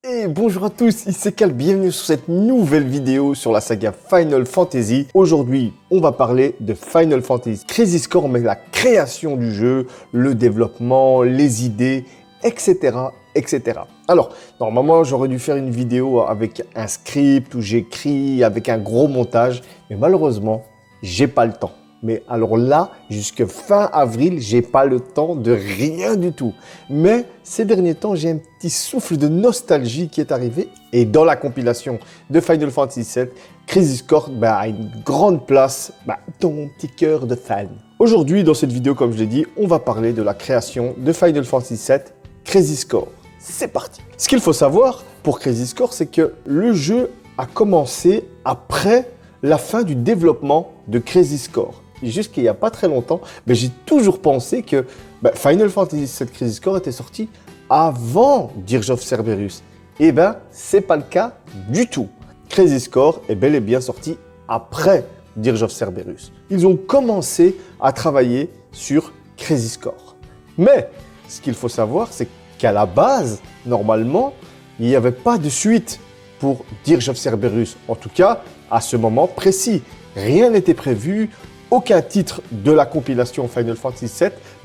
Et bonjour à tous, ici Cal, bienvenue sur cette nouvelle vidéo sur la saga Final Fantasy. Aujourd'hui, on va parler de Final Fantasy Crisis Core, mais la création du jeu, le développement, les idées, etc. etc. Alors, normalement, j'aurais dû faire une vidéo avec un script où j'écris, avec un gros montage, mais malheureusement, j'ai pas le temps. Mais alors là, jusque fin avril, j'ai pas le temps de rien du tout. Mais ces derniers temps, j'ai un petit souffle de nostalgie qui est arrivé. Et dans la compilation de Final Fantasy VII, Crisis Core a une grande place dans mon petit cœur de fan. Aujourd'hui, dans cette vidéo, comme je l'ai dit, on va parler de la création de Final Fantasy VII, Crisis Core. C'est parti. Ce qu'il faut savoir pour Crisis Core, c'est que le jeu a commencé après la fin du développement de Crisis Core. Jusqu'il n'y a pas très longtemps, j'ai toujours pensé que Final Fantasy VII Crisis Core était sorti avant Dirge of Cerberus. Et c'est pas le cas du tout. Crisis Core est bel et bien sorti après Dirge of Cerberus. Ils ont commencé à travailler sur Crisis Core. Mais ce qu'il faut savoir, c'est qu'à la base, normalement, il n'y avait pas de suite pour Dirge of Cerberus. En tout cas, à ce moment précis, rien n'était prévu. Aucun titre de la compilation Final Fantasy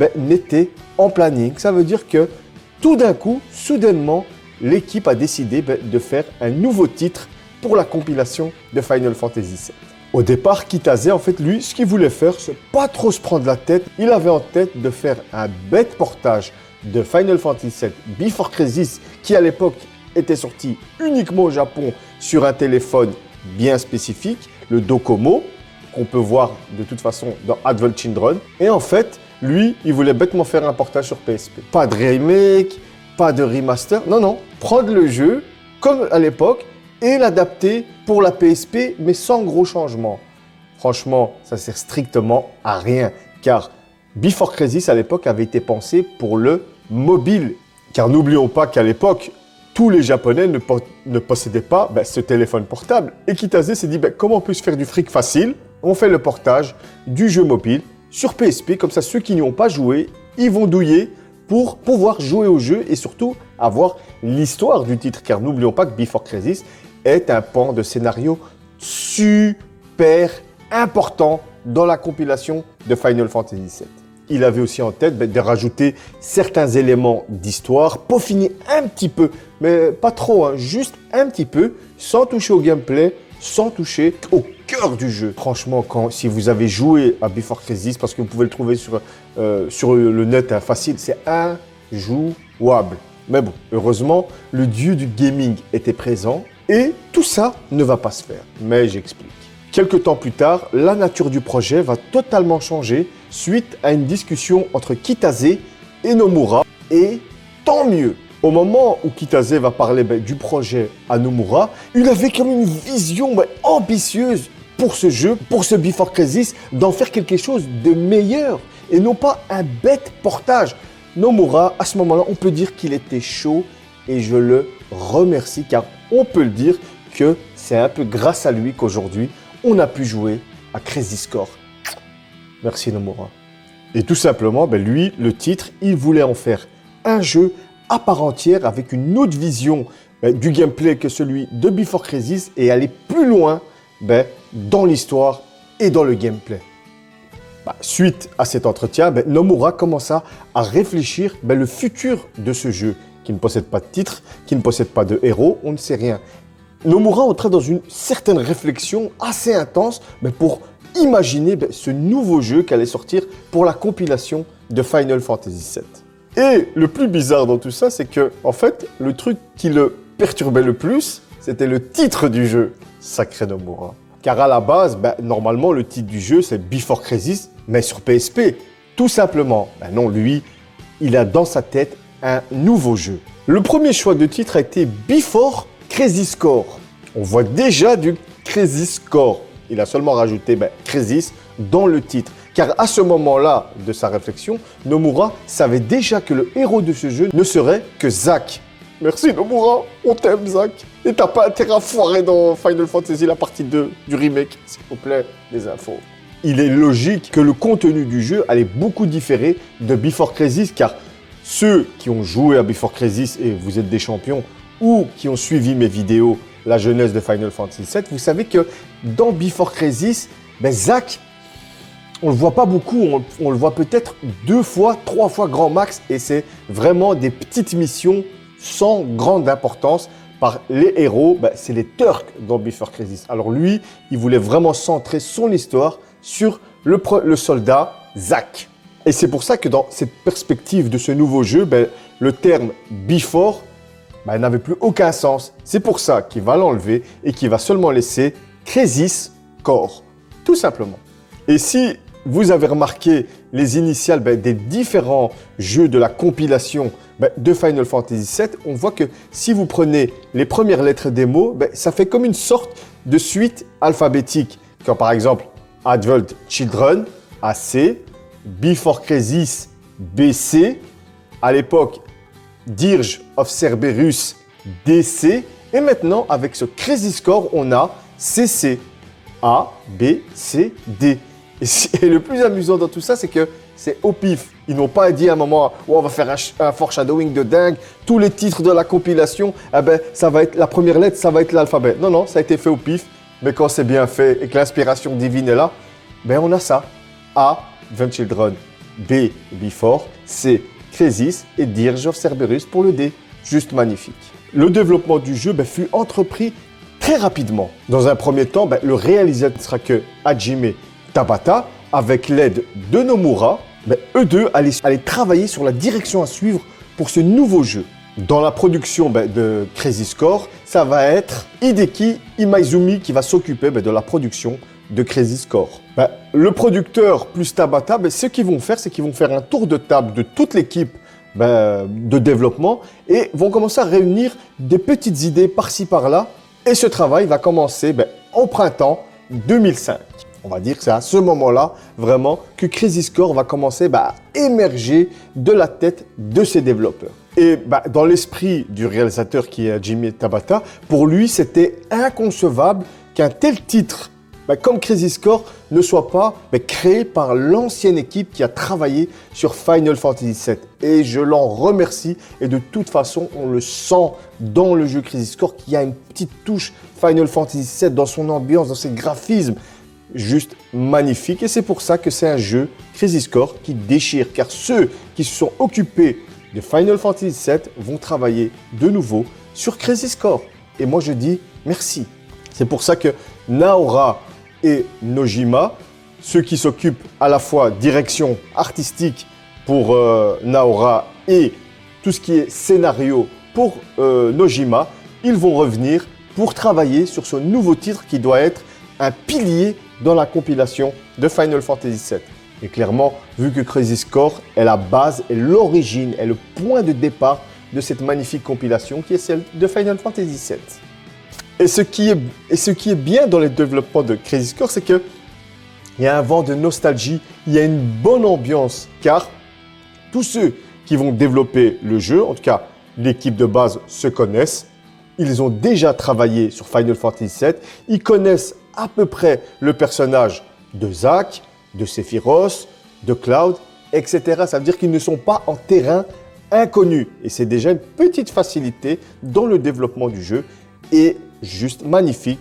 VII n'était en planning. Ça veut dire que tout d'un coup, soudainement, l'équipe a décidé de faire un nouveau titre pour la compilation de Final Fantasy VII. Au départ, Kitase, en fait, lui, ce qu'il voulait faire, c'est pas trop se prendre la tête. Il avait en tête de faire un bête portage de Final Fantasy VII Before Crisis, qui à l'époque était sorti uniquement au Japon sur un téléphone bien spécifique, le Docomo, qu'on peut voir de toute façon dans Advent Children. Et en fait, lui, il voulait bêtement faire un portage sur PSP. Pas de remake, pas de remaster. Non, prendre le jeu comme à l'époque et l'adapter pour la PSP, mais sans gros changements. Franchement, ça sert strictement à rien, car Before Crisis à l'époque avait été pensé pour le mobile. Car n'oublions pas qu'à l'époque, tous les Japonais ne possédaient pas ce téléphone portable. Et Kitase s'est dit, comment on peut se faire du fric facile? On fait le portage du jeu mobile sur PSP, comme ça ceux qui n'y ont pas joué, ils vont douiller pour pouvoir jouer au jeu et surtout avoir l'histoire du titre. Car n'oublions pas que Before Crisis est un pan de scénario super important dans la compilation de Final Fantasy VII. Il avait aussi en tête de rajouter certains éléments d'histoire, peaufiner un petit peu, mais pas trop, juste un petit peu, sans toucher au gameplay, sans toucher au cœur du jeu. Franchement, si vous avez joué à Before Crisis, parce que vous pouvez le trouver sur le net facile, c'est injouable. Mais bon, heureusement, le dieu du gaming était présent et tout ça ne va pas se faire. Mais j'explique. Quelques temps plus tard, la nature du projet va totalement changer suite à une discussion entre Kitase et Nomura. Et tant mieux. Au moment où Kitase va parler du projet à Nomura, il avait comme une vision ambitieuse pour ce jeu, pour ce Before Crisis, d'en faire quelque chose de meilleur et non pas un bête portage. Nomura, à ce moment-là, on peut dire qu'il était chaud et je le remercie car on peut le dire que c'est un peu grâce à lui qu'aujourd'hui, on a pu jouer à Crisis Core. Merci Nomura. Et tout simplement, lui, le titre, il voulait en faire un jeu à part entière avec une autre vision du gameplay que celui de Before Crisis et aller plus loin dans l'histoire et dans le gameplay. Suite à cet entretien, Nomura commença à réfléchir le futur de ce jeu qui ne possède pas de titre, qui ne possède pas de héros, on ne sait rien. Nomura entrait dans une certaine réflexion assez intense pour imaginer ce nouveau jeu qui allait sortir pour la compilation de Final Fantasy VII. Et le plus bizarre dans tout ça, c'est que, en fait, le truc qui le perturbait le plus, c'était le titre du jeu. Sacré Nomura. Car à la base, normalement, le titre du jeu, c'est Before Crisis, mais sur PSP. Tout simplement. Non, lui, il a dans sa tête un nouveau jeu. Le premier choix de titre a été Before Crisis Core. On voit déjà du Crisis Core. Il a seulement rajouté Crisis dans le titre. Car à ce moment-là de sa réflexion, Nomura savait déjà que le héros de ce jeu ne serait que Zack. Merci Nomura, on t'aime Zack. Et t'as pas intérêt à foirer dans Final Fantasy la partie 2 du remake, s'il vous plaît, les infos. Il est logique que le contenu du jeu allait beaucoup différer de Before Crisis, car ceux qui ont joué à Before Crisis, et vous êtes des champions, ou qui ont suivi mes vidéos, la jeunesse de Final Fantasy VII, vous savez que dans Before Crisis, Zack, on ne le voit pas beaucoup, on le voit peut-être 2 fois, 3 fois grand max, et c'est vraiment des petites missions sans grande importance. Par les héros, c'est les Turks dans Before Crisis. Alors lui, il voulait vraiment centrer son histoire sur le soldat Zack. Et c'est pour ça que dans cette perspective de ce nouveau jeu, le terme Before n'avait plus aucun sens. C'est pour ça qu'il va l'enlever et qu'il va seulement laisser Crisis Core, tout simplement. Et si vous avez remarqué les initiales des différents jeux de la compilation de Final Fantasy VII, on voit que si vous prenez les premières lettres des mots, ça fait comme une sorte de suite alphabétique. Comme par exemple Advent Children, AC, Before Crisis, BC, à l'époque Dirge of Cerberus, DC, et maintenant avec ce Crisis Core, on a CC, A, B, C, D. Et le plus amusant dans tout ça, c'est que c'est au pif. Ils n'ont pas dit à un moment où on va faire un foreshadowing de dingue. Tous les titres de la compilation, ça va être la première lettre, ça va être l'alphabet. Non, ça a été fait au pif. Mais quand c'est bien fait et que l'inspiration divine est là, on a ça. A, Advent Children. B, Before. C, Crisis. Et Dirge of Cerberus pour le D. Juste magnifique. Le développement du jeu fut entrepris très rapidement. Dans un premier temps, le réalisateur sera que Hajime Tabata, avec l'aide de Nomura, eux deux allaient travailler sur la direction à suivre pour ce nouveau jeu. Dans la production de Crisis Core, ça va être Hideki Imaizumi qui va s'occuper de la production de Crisis Core. Le producteur plus Tabata, ce qu'ils vont faire, c'est qu'ils vont faire un tour de table de toute l'équipe de développement et vont commencer à réunir des petites idées par-ci par-là. Et ce travail va commencer au printemps 2005. On va dire que c'est à ce moment-là, vraiment, que Crisis Core va commencer à émerger de la tête de ses développeurs. Et dans l'esprit du réalisateur qui est Hajime Tabata, pour lui, c'était inconcevable qu'un tel titre comme Crisis Core ne soit pas créé par l'ancienne équipe qui a travaillé sur Final Fantasy VII. Et je l'en remercie. Et de toute façon, on le sent dans le jeu Crisis Core qu'il y a une petite touche Final Fantasy VII dans son ambiance, dans ses graphismes. Juste magnifique, et c'est pour ça que c'est un jeu Crisis Core qui déchire, car ceux qui se sont occupés de Final Fantasy VII vont travailler de nouveau sur Crisis Core. Et moi je dis merci. C'est pour ça que Naora et Nojima, ceux qui s'occupent à la fois direction artistique pour Naora et tout ce qui est scénario pour Nojima, ils vont revenir pour travailler sur ce nouveau titre qui doit être un pilier dans la compilation de Final Fantasy VII. Et clairement, vu que Crisis Core est la base, est l'origine, est le point de départ de cette magnifique compilation qui est celle de Final Fantasy VII. Et ce qui est bien dans les développements de Crisis Core, c'est qu'il y a un vent de nostalgie, il y a une bonne ambiance, car tous ceux qui vont développer le jeu, en tout cas l'équipe de base, se connaissent. Ils ont déjà travaillé sur Final Fantasy VII, ils connaissent à peu près le personnage de Zack, de Sephiroth, de Cloud, etc. Ça veut dire qu'ils ne sont pas en terrain inconnu. Et c'est déjà une petite facilité dans le développement du jeu et juste magnifique.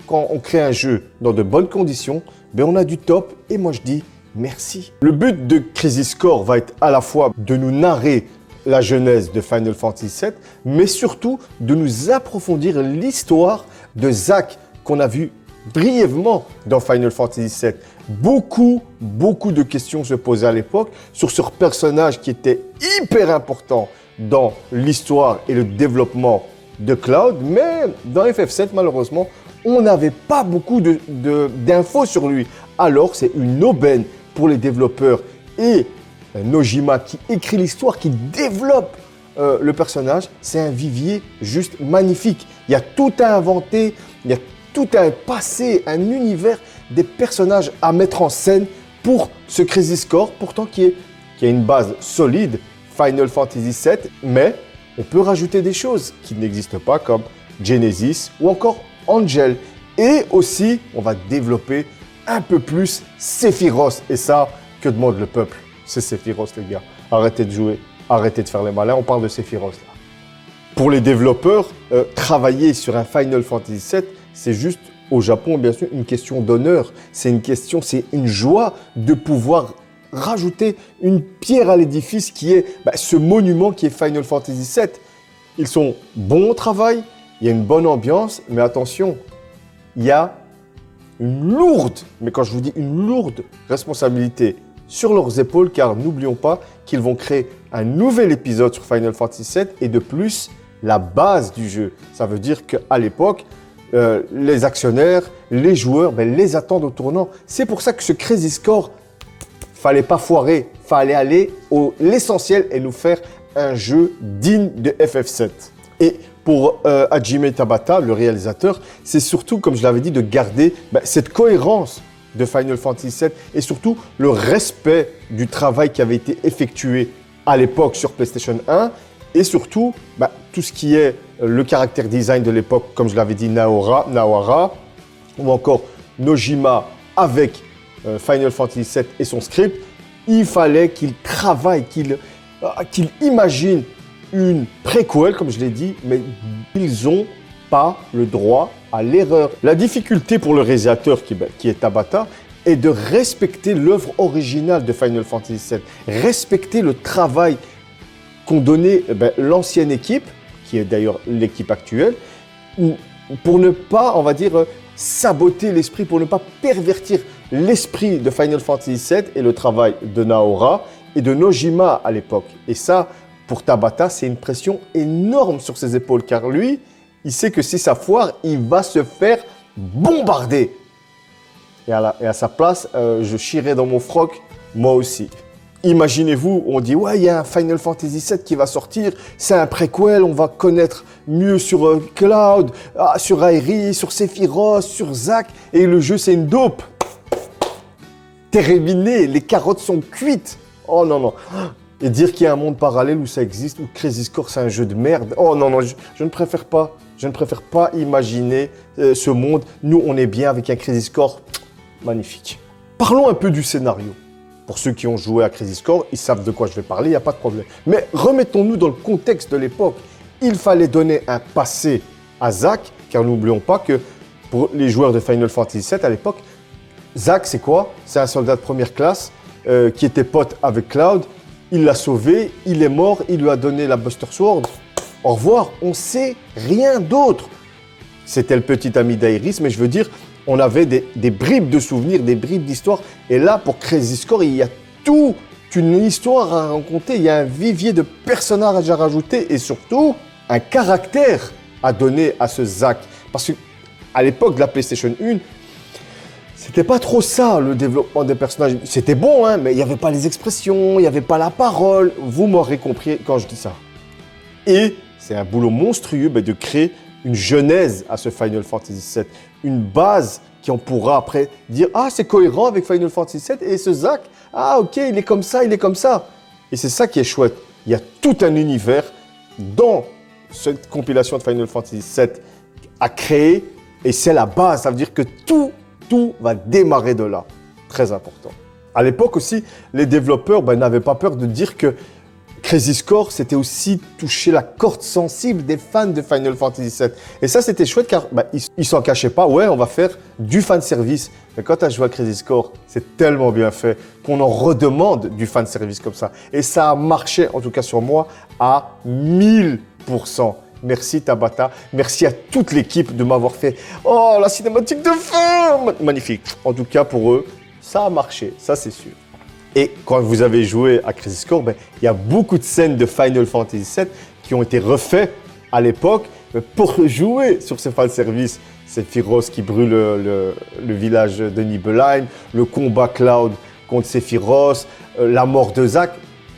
Quand on crée un jeu dans de bonnes conditions, on a du top et moi je dis merci. Le but de Crisis Core va être à la fois de nous narrer la genèse de Final Fantasy VII, mais surtout de nous approfondir l'histoire de Zack qu'on a vu brièvement dans Final Fantasy VII. Beaucoup de questions se posaient à l'époque sur ce personnage qui était hyper important dans l'histoire et le développement de Cloud, mais dans FF7, malheureusement, on n'avait pas beaucoup d'infos sur lui. Alors, c'est une aubaine pour les développeurs et Nojima qui écrit l'histoire, qui développe le personnage. C'est un vivier juste magnifique. Il y a tout à inventer, il y a tout un passé, un univers, des personnages à mettre en scène pour ce Crisis Core, pourtant qui a une base solide, Final Fantasy VII, mais on peut rajouter des choses qui n'existent pas comme Genesis ou encore Angel. Et aussi, on va développer un peu plus Sephiroth. Et ça, que demande le peuple? C'est Sephiroth, les gars. Arrêtez de jouer, arrêtez de faire les malins, on parle de Sephiroth là. Pour les développeurs, travailler sur un Final Fantasy VII, c'est juste au Japon, bien sûr, une question d'honneur. C'est une joie de pouvoir rajouter une pierre à l'édifice qui est ce monument qui est Final Fantasy VII. Ils sont bons au travail, il y a une bonne ambiance, mais attention, il y a une lourde, mais quand je vous dis une lourde responsabilité sur leurs épaules, car n'oublions pas qu'ils vont créer un nouvel épisode sur Final Fantasy VII et de plus, la base du jeu. Ça veut dire qu'à l'époque, les actionnaires, les joueurs, les attendent au tournant. C'est pour ça que ce Crazy Score, fallait pas foirer, fallait aller à l'essentiel et nous faire un jeu digne de FF7. Et pour Hajime Tabata, le réalisateur, c'est surtout, comme je l'avais dit, de garder cette cohérence de Final Fantasy VII et surtout le respect du travail qui avait été effectué à l'époque sur PlayStation 1 et surtout tout ce qui est le caractère design de l'époque, comme je l'avais dit, Nawara ou encore Nojima avec Final Fantasy VII et son script. Il fallait qu'il travaille, qu'il imagine une préquelle, comme je l'ai dit, mais ils n'ont pas le droit à l'erreur. La difficulté pour le réalisateur, qui est Tabata, est de respecter l'œuvre originale de Final Fantasy VII, respecter le travail qu'ont donné l'ancienne équipe, qui est d'ailleurs l'équipe actuelle, pour ne pas, on va dire, saboter l'esprit, pour ne pas pervertir l'esprit de Final Fantasy VII et le travail de Naora et de Nojima à l'époque. Et ça, pour Tabata, c'est une pression énorme sur ses épaules, car lui, il sait que si ça foire, il va se faire bombarder. Et à sa place, je chierai dans mon froc, moi aussi. Imaginez-vous, on dit « Ouais, il y a un Final Fantasy VII qui va sortir, c'est un préquel, on va connaître mieux sur Cloud, sur Aerie, sur Sephiroth, sur Zack, et le jeu, c'est une dope. » Terminé, les carottes sont cuites. Oh non, non. Et dire qu'il y a un monde parallèle où ça existe, où Crazy Score, c'est un jeu de merde. Oh non, non, je ne préfère pas. Je ne préfère pas imaginer ce monde. Nous, on est bien avec un Crazy Score magnifique. Parlons un peu du scénario. Pour ceux qui ont joué à Crazy Score, ils savent de quoi je vais parler, il n'y a pas de problème. Mais remettons-nous dans le contexte de l'époque. Il fallait donner un passé à Zack, car n'oublions pas que pour les joueurs de Final Fantasy VII à l'époque, Zack, c'est quoi? C'est un soldat de première classe qui était pote avec Cloud. Il l'a sauvé, il est mort, il lui a donné la Buster Sword. Au revoir, on ne sait rien d'autre. C'était le petit ami d'Aeris, mais je veux dire, on avait des bribes de souvenirs, des bribes d'histoire. Et là, pour Crazy Score, il y a toute une histoire à raconter. Il y a un vivier de personnages à rajouter et surtout, un caractère à donner à ce Zack. Parce qu'à l'époque de la PlayStation 1, c'était pas trop ça, le développement des personnages. C'était bon, hein, mais il n'y avait pas les expressions, il n'y avait pas la parole. Vous m'aurez compris quand je dis ça. Et c'est un boulot monstrueux de créer une genèse à ce Final Fantasy VII. Une base qui on pourra après dire « Ah, c'est cohérent avec Final Fantasy VII et ce Zack, ah ok, il est comme ça, il est comme ça. » Et c'est ça qui est chouette. Il y a tout un univers dans cette compilation de Final Fantasy VII à créer et c'est la base. Ça veut dire que tout va démarrer de là. Très important. À l'époque aussi, les développeurs n'avaient pas peur de dire que Crazy Score, c'était aussi toucher la corde sensible des fans de Final Fantasy VII. Et ça, c'était chouette car ils s'en cachaient pas. Ouais, on va faire du fanservice. Mais quand tu as joué à Crazy Score, c'est tellement bien fait qu'on en redemande du fanservice comme ça. Et ça a marché, en tout cas sur moi, à 1000%. Merci Tabata, merci à toute l'équipe de m'avoir fait « Oh, la cinématique de fin !» Magnifique. En tout cas, pour eux, ça a marché, ça c'est sûr. Et quand vous avez joué à Crazy Score, il y a beaucoup de scènes de Final Fantasy VII qui ont été refaites à l'époque pour jouer sur ce fanservice. C'est Sephiroth qui brûle le village de Nibelheim, le combat Cloud contre Sephiroth, la mort de Zack.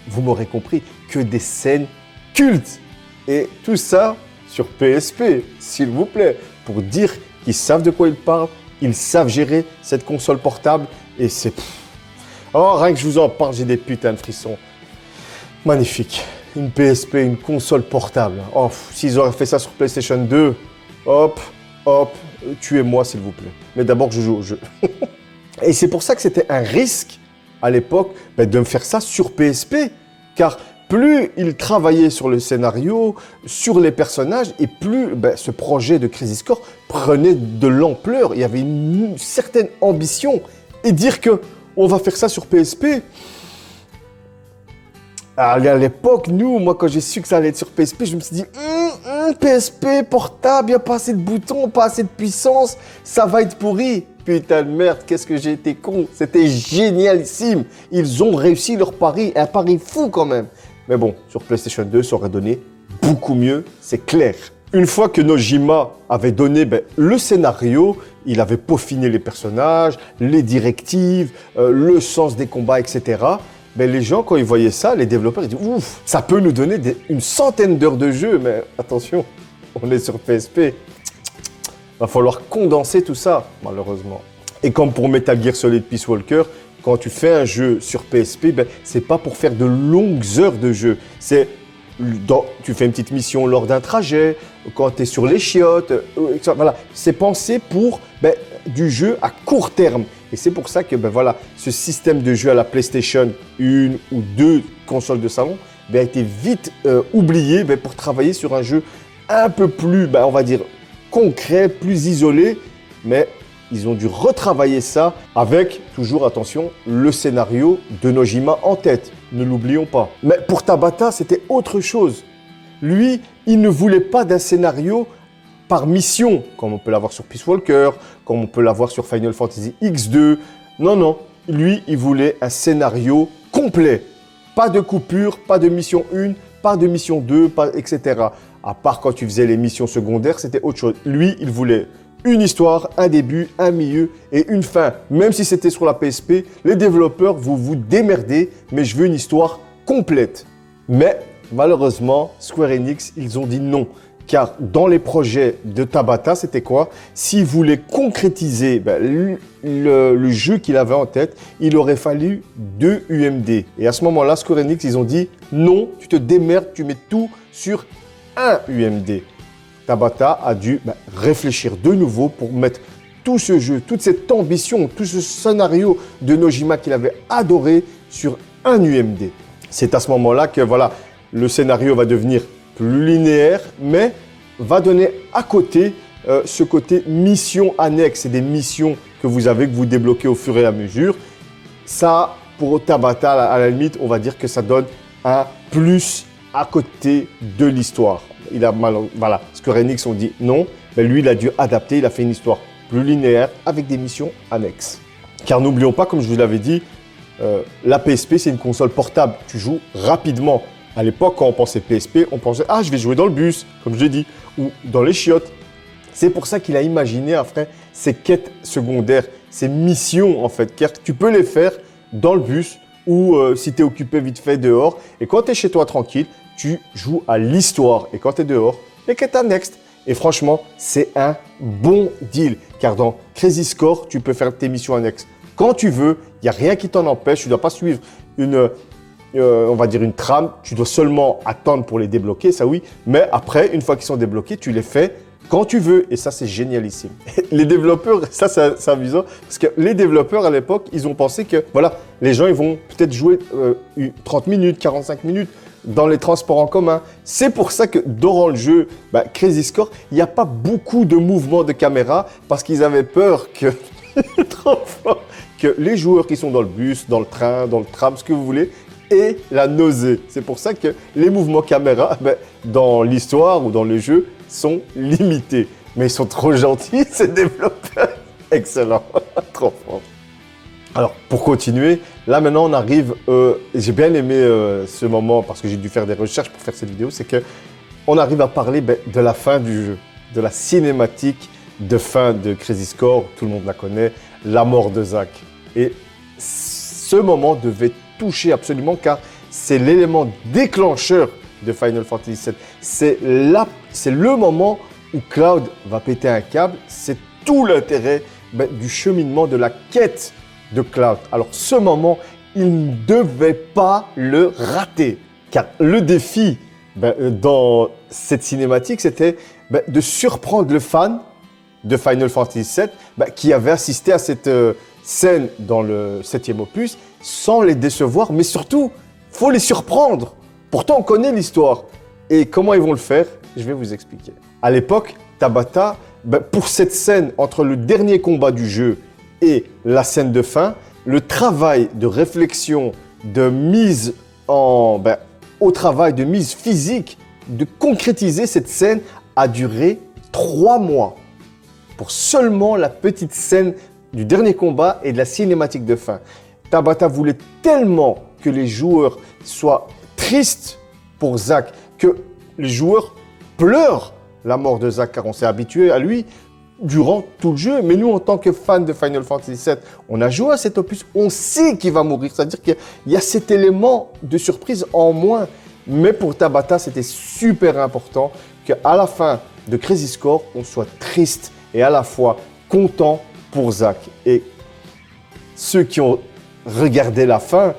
Vous m'aurez compris, que des scènes cultes. Et tout ça sur PSP, s'il vous plaît, pour dire qu'ils savent de quoi ils parlent, ils savent gérer cette console portable et c'est... Oh, rien que je vous en parle, j'ai des putains de frissons. Magnifique. Une PSP, une console portable. Oh, s'ils auraient fait ça sur PlayStation 2, hop, tuez-moi s'il vous plaît. Mais d'abord que je joue au jeu. Et c'est pour ça que c'était un risque à l'époque de me faire ça sur PSP. Car plus il travaillait sur le scénario, sur les personnages, et plus ce projet de Crisis Core prenait de l'ampleur. Il y avait une certaine ambition. Et dire que on va faire ça sur PSP, à l'époque, moi, quand j'ai su que ça allait être sur PSP, je me suis dit, PSP, portable, il n'y a pas assez de boutons, pas assez de puissance, ça va être pourri. Putain de merde, qu'est-ce que j'ai été con. C'était génialissime. Ils ont réussi leur pari, un pari fou quand même. Mais bon, sur PlayStation 2, ça aurait donné beaucoup mieux, c'est clair. Une fois que Nojima avait donné le scénario, il avait peaufiné les personnages, les directives, le sens des combats, etc., les gens, quand ils voyaient ça, les développeurs, ils disaient « Ouf, ça peut nous donner une centaine d'heures de jeu, mais attention, on est sur PSP. Va falloir condenser tout ça, malheureusement. » Et comme pour Metal Gear Solid Peace Walker, quand tu fais un jeu sur PSP, c'est pas pour faire de longues heures de jeu. Tu fais une petite mission lors d'un trajet, quand tu es sur les chiottes, voilà. C'est pensé pour du jeu à court terme. Et c'est pour ça que ce système de jeu à la PlayStation, une ou deux consoles de salon, a été vite oublié pour travailler sur un jeu un peu plus, on va dire, concret, plus isolé. Mais ils ont dû retravailler ça avec, toujours attention, le scénario de Nojima en tête. Ne l'oublions pas. Mais pour Tabata, c'était autre chose. Lui, il ne voulait pas d'un scénario par mission, comme on peut l'avoir sur Peace Walker, comme on peut l'avoir sur Final Fantasy X2. Non. Lui, il voulait un scénario complet. Pas de coupure, pas de mission 1, pas de mission 2, etc. À part quand tu faisais les missions secondaires, c'était autre chose. Lui, il voulait une histoire, un début, un milieu et une fin. Même si c'était sur la PSP, les développeurs, vous démerdez, mais je veux une histoire complète. Mais malheureusement, Square Enix, ils ont dit non. Car dans les projets de Tabata, c'était quoi? S'il voulait concrétiser le jeu qu'il avait en tête, il aurait fallu 2 UMD. Et à ce moment-là, Square Enix, ils ont dit non, tu te démerdes, tu mets tout sur un UMD. Tabata a dû réfléchir de nouveau pour mettre tout ce jeu, toute cette ambition, tout ce scénario de Nojima qu'il avait adoré sur un UMD. C'est à ce moment-là que le scénario va devenir plus linéaire, mais va donner à côté ce côté mission annexe. C'est des missions que vous débloquez au fur et à mesure. Ça, pour Tabata, à la limite, on va dire que ça donne un plus à côté de l'histoire. Square Enix ont dit non, mais lui, il a dû adapter, il a fait une histoire plus linéaire avec des missions annexes. Car n'oublions pas, comme je vous l'avais dit, la PSP, c'est une console portable. Tu joues rapidement. À l'époque, quand on pensait PSP, on pensait « Ah, je vais jouer dans le bus », comme je l'ai dit, ou dans les chiottes. C'est pour ça qu'il a imaginé, après, ces quêtes secondaires, ces missions, en fait, car tu peux les faire dans le bus ou si tu es occupé vite fait dehors. Et quand tu es chez toi tranquille, tu joues à l'histoire. Et quand tu es dehors, les quêtes annexes. Et franchement, c'est un bon deal, car dans Crisis Core, tu peux faire tes missions annexes quand tu veux. Il n'y a rien qui t'en empêche. Tu ne dois pas suivre on va dire une trame, tu dois seulement attendre pour les débloquer, ça oui, mais après, une fois qu'ils sont débloqués, tu les fais quand tu veux, et ça c'est génialissime. Les développeurs, ça c'est amusant, parce que les développeurs à l'époque, ils ont pensé que les gens ils vont peut-être jouer 30 minutes, 45 minutes dans les transports en commun. C'est pour ça que dans le jeu Crisis Core, il n'y a pas beaucoup de mouvements de caméra, parce qu'ils avaient peur que, que les joueurs qui sont dans le bus, dans le train, dans le tram, ce que vous voulez, et la nausée. C'est pour ça que les mouvements caméra, dans l'histoire ou dans le jeu, sont limités. Mais ils sont trop gentils, ces développeurs. Excellent, trop fort. Alors, pour continuer, là maintenant on arrive, j'ai bien aimé ce moment parce que j'ai dû faire des recherches pour faire cette vidéo, c'est qu'on arrive à parler de la fin du jeu, de la cinématique de fin de Crisis Core, tout le monde la connaît, la mort de Zack. Et ce moment devait toucher absolument car c'est l'élément déclencheur de Final Fantasy VII. C'est le moment où Cloud va péter un câble. C'est tout l'intérêt du cheminement de la quête de Cloud. Alors ce moment, il ne devait pas le rater. Car le défi dans cette cinématique, c'était de surprendre le fan de Final Fantasy VII qui avait assisté à cette scène dans le 7e opus sans les décevoir, mais surtout, faut les surprendre. Pourtant, on connaît l'histoire. Et comment ils vont le faire, je vais vous expliquer. À l'époque, Tabata, pour cette scène entre le dernier combat du jeu et la scène de fin, le travail de réflexion, de mise au travail, de mise physique, de concrétiser cette scène a duré 3 mois. Pour seulement la petite scène du dernier combat et de la cinématique de fin. Tabata voulait tellement que les joueurs soient tristes pour Zack, que les joueurs pleurent la mort de Zack, car on s'est habitué à lui durant tout le jeu. Mais nous, en tant que fans de Final Fantasy VII, on a joué à cet opus, on sait qu'il va mourir. C'est-à-dire qu'il y a cet élément de surprise en moins. Mais pour Tabata, c'était super important qu'à la fin de Crisis Core, on soit triste et à la fois content pour Zack. Et ceux qui ont regardé la fin,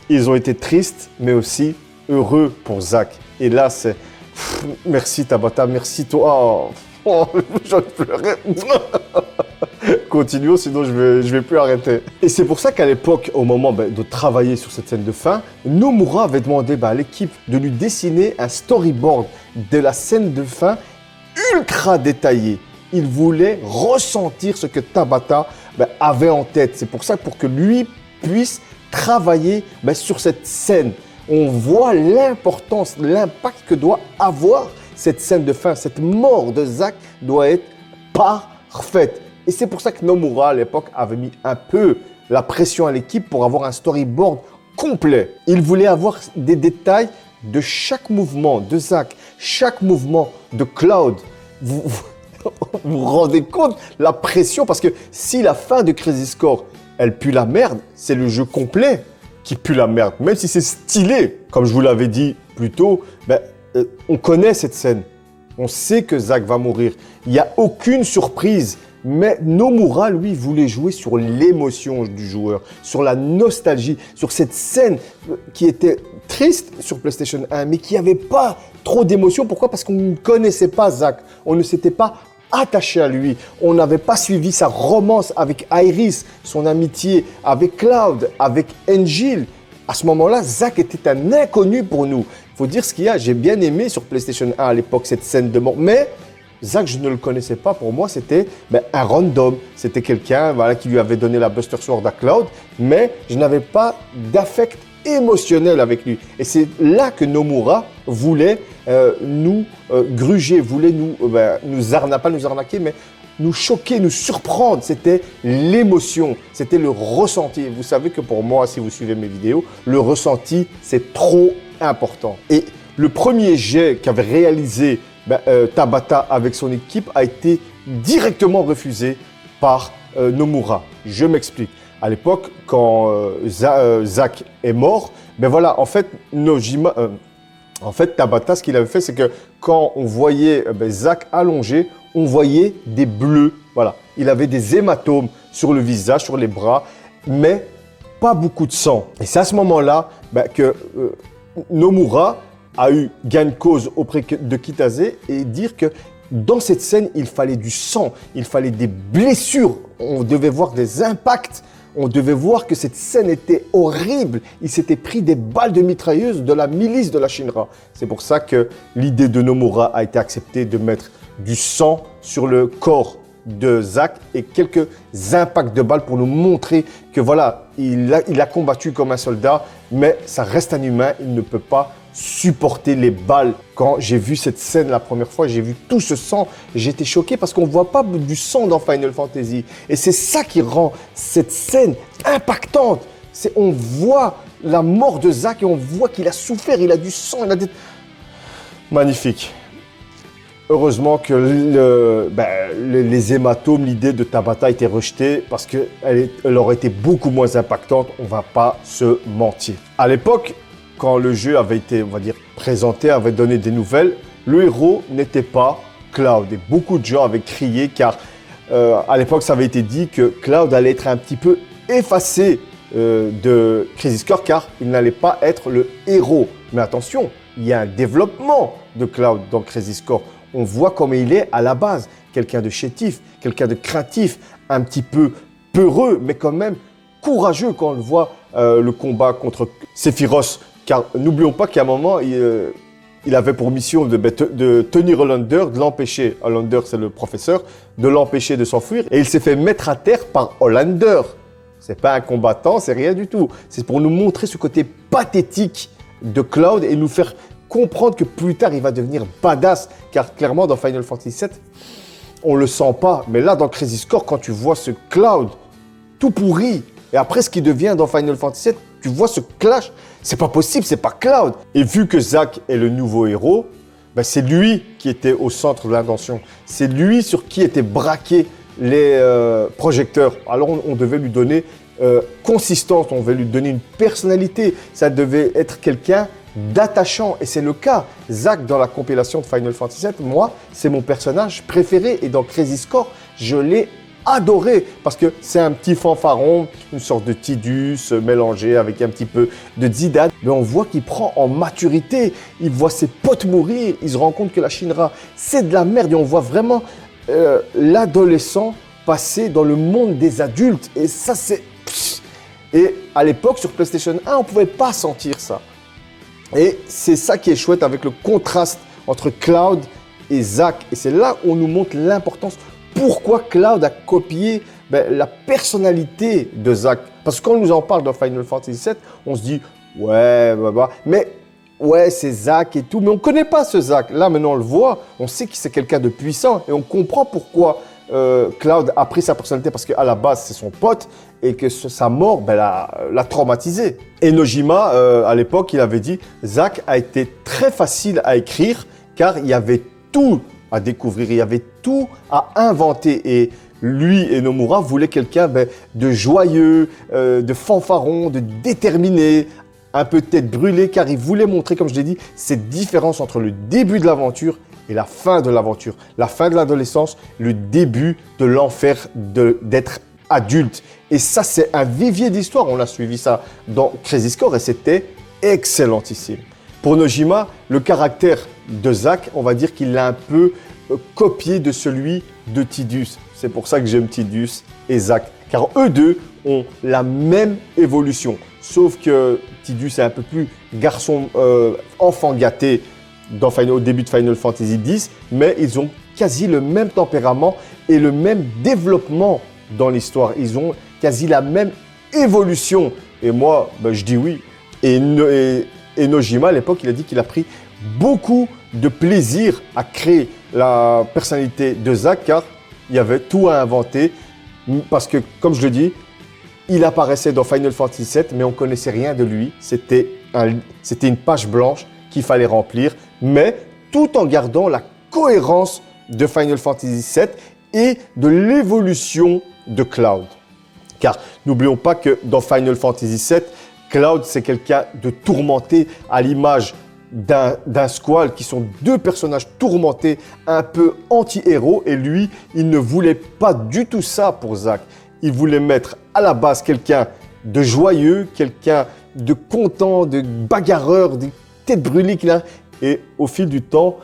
ils ont été tristes, mais aussi heureux pour Zack. Et là, c'est... Merci Tabata, merci toi. Oh, j'en pleurais. Continuons, sinon je vais plus arrêter. Et c'est pour ça qu'à l'époque, au moment de travailler sur cette scène de fin, Nomura avait demandé à l'équipe de lui dessiner un storyboard de la scène de fin ultra détaillé. Il voulait ressentir ce que Tabata avait en tête. C'est pour ça, pour que lui puisse travailler sur cette scène. On voit l'importance, l'impact que doit avoir cette scène de fin. Cette mort de Zack doit être parfaite. Et c'est pour ça que Nomura, à l'époque, avait mis un peu la pression à l'équipe pour avoir un storyboard complet. Il voulait avoir des détails de chaque mouvement de Zack, chaque mouvement de Cloud. Vous vous rendez compte la pression? Parce que si la fin de Crisis Core, elle pue la merde, c'est le jeu complet qui pue la merde. Même si c'est stylé, comme je vous l'avais dit plus tôt, on connaît cette scène. On sait que Zack va mourir. Il n'y a aucune surprise. Mais Nomura, lui, voulait jouer sur l'émotion du joueur, sur la nostalgie, sur cette scène qui était triste sur PlayStation 1, mais qui n'avait pas trop d'émotion. Pourquoi? Parce qu'on ne connaissait pas Zack. On ne s'était pas attaché à lui. On n'avait pas suivi sa romance avec Iris, son amitié avec Cloud, avec Angel. À ce moment-là, Zack était un inconnu pour nous. Il faut dire ce qu'il y a. J'ai bien aimé sur PlayStation 1 à l'époque cette scène de mort. Mais Zack, je ne le connaissais pas. Pour moi, c'était un random. C'était quelqu'un qui lui avait donné la Buster Sword à Cloud. Mais je n'avais pas d'affect émotionnel avec lui. Et c'est là que Nomura voulait nous gruger, voulait pas nous arnaquer, mais nous choquer, nous surprendre. C'était l'émotion, c'était le ressenti. Vous savez que pour moi, si vous suivez mes vidéos, le ressenti, c'est trop important. Et le premier jet qu'avait réalisé Tabata avec son équipe a été directement refusé par Nomura. Je m'explique. À l'époque, quand Zack est mort, en fait, Tabata, ce qu'il avait fait, c'est que quand on voyait Zack allongé, on voyait des bleus. Voilà. Il avait des hématomes sur le visage, sur les bras, mais pas beaucoup de sang. Et c'est à ce moment-là que Nomura a eu gain de cause auprès de Kitase et dire que dans cette scène, il fallait du sang, il fallait des blessures. On devait voir des impacts. On devait voir que cette scène était horrible. Il s'était pris des balles de mitrailleuse de la milice de la Shinra. C'est pour ça que l'idée de Nomura a été acceptée de mettre du sang sur le corps de Zack et quelques impacts de balles pour nous montrer que voilà, il a combattu comme un soldat, mais ça reste un humain, il ne peut pas supporter les balles. Quand j'ai vu cette scène la première fois, j'ai vu tout ce sang, j'étais choqué parce qu'on ne voit pas du sang dans Final Fantasy. Et c'est ça qui rend cette scène impactante. On voit la mort de Zack et on voit qu'il a souffert, il a du sang, il a des... Magnifique. Heureusement que les hématomes, l'idée de Tabata a été rejetée parce qu'elle aurait été beaucoup moins impactante, on ne va pas se mentir. À l'époque, quand le jeu avait été, on va dire, présenté, avait donné des nouvelles, le héros n'était pas Cloud. Et beaucoup de gens avaient crié car à l'époque, ça avait été dit que Cloud allait être un petit peu effacé de Crisis Core car il n'allait pas être le héros. Mais attention, il y a un développement de Cloud dans Crisis Core. On voit comment il est à la base. Quelqu'un de chétif, quelqu'un de craintif, un petit peu peureux, mais quand même courageux quand on le voit le combat contre Sephiroth Car n'oublions pas qu'à un moment, il avait pour mission de tenir Hollander, de l'empêcher, Hollander c'est le professeur, de l'empêcher de s'enfuir. Et il s'est fait mettre à terre par Hollander. C'est pas un combattant, c'est rien du tout. C'est pour nous montrer ce côté pathétique de Cloud et nous faire comprendre que plus tard, il va devenir badass. Car clairement, dans Final Fantasy VII, on le sent pas. Mais là, dans Crisis Core, quand tu vois ce Cloud tout pourri, et après ce qui devient dans Final Fantasy VII, tu vois ce clash, c'est pas possible, c'est pas Cloud. Et vu que Zack est le nouveau héros, ben c'est lui qui était au centre de l'intention. C'est lui sur qui étaient braqués les projecteurs. Alors on devait lui donner consistance, on devait lui donner une personnalité. Ça devait être quelqu'un d'attachant. Et c'est le cas. Zack, dans la compilation de Final Fantasy VII, moi, c'est mon personnage préféré. Et dans Crisis Core, je l'ai adoré parce que c'est un petit fanfaron, une sorte de Tidus mélangé avec un petit peu de Zidane. Mais on voit qu'il prend en maturité, il voit ses potes mourir, il se rend compte que la Shinra, c'est de la merde et on voit vraiment l'adolescent passer dans le monde des adultes. Et ça, c'est... Et à l'époque, sur PlayStation 1, on ne pouvait pas sentir ça. Et c'est ça qui est chouette avec le contraste entre Cloud et Zack. Et c'est là où on nous montre l'importance. Pourquoi Cloud a copié la personnalité de Zack? Parce que quand on nous en parle dans Final Fantasy VII, on se dit « Ouais, mais ouais, c'est Zack et tout. » Mais on ne connaît pas ce Zack. Là, maintenant, on le voit. On sait que c'est quelqu'un de puissant. Et on comprend pourquoi Cloud a pris sa personnalité. Parce qu'à la base, c'est son pote. Et que sa mort l'a traumatisé. Et Nojima, à l'époque, il avait dit « Zack a été très facile à écrire car il y avait tout à découvrir, il y avait tout à inventer. » Et lui et Nomura voulaient quelqu'un de joyeux, de fanfaron, de déterminé, un peu tête brûlée, car il voulait montrer, comme je l'ai dit, cette différence entre le début de l'aventure et la fin de l'aventure. La fin de l'adolescence, le début de l'enfer d'être adulte. Et ça, c'est un vivier d'histoire. On a suivi ça dans Crisis Core et c'était excellentissime. Pour Nojima, le caractère de Zack, on va dire qu'il l'a un peu copié de celui de Tidus. C'est pour ça que j'aime Tidus et Zack, car eux deux ont la même évolution. Sauf que Tidus est un peu plus garçon, enfant gâté au début de Final Fantasy X, mais ils ont quasi le même tempérament et le même développement dans l'histoire. Ils ont quasi la même évolution. Et moi, je dis oui. Et Nojima, à l'époque, il a dit qu'il a pris beaucoup de plaisir à créer la personnalité de Zack, car il y avait tout à inventer. Parce que, comme je le dis, il apparaissait dans Final Fantasy VII, mais on ne connaissait rien de lui. C'était une page blanche qu'il fallait remplir, mais tout en gardant la cohérence de Final Fantasy VII et de l'évolution de Cloud. Car n'oublions pas que dans Final Fantasy VII, Cloud, c'est quelqu'un de tourmenté à l'image d'un Squall, qui sont deux personnages tourmentés, un peu anti-héros. Et lui, il ne voulait pas du tout ça pour Zack. Il voulait mettre à la base quelqu'un de joyeux, quelqu'un de content, de bagarreur, de tête brûlée qu'il a. Et au fil du temps,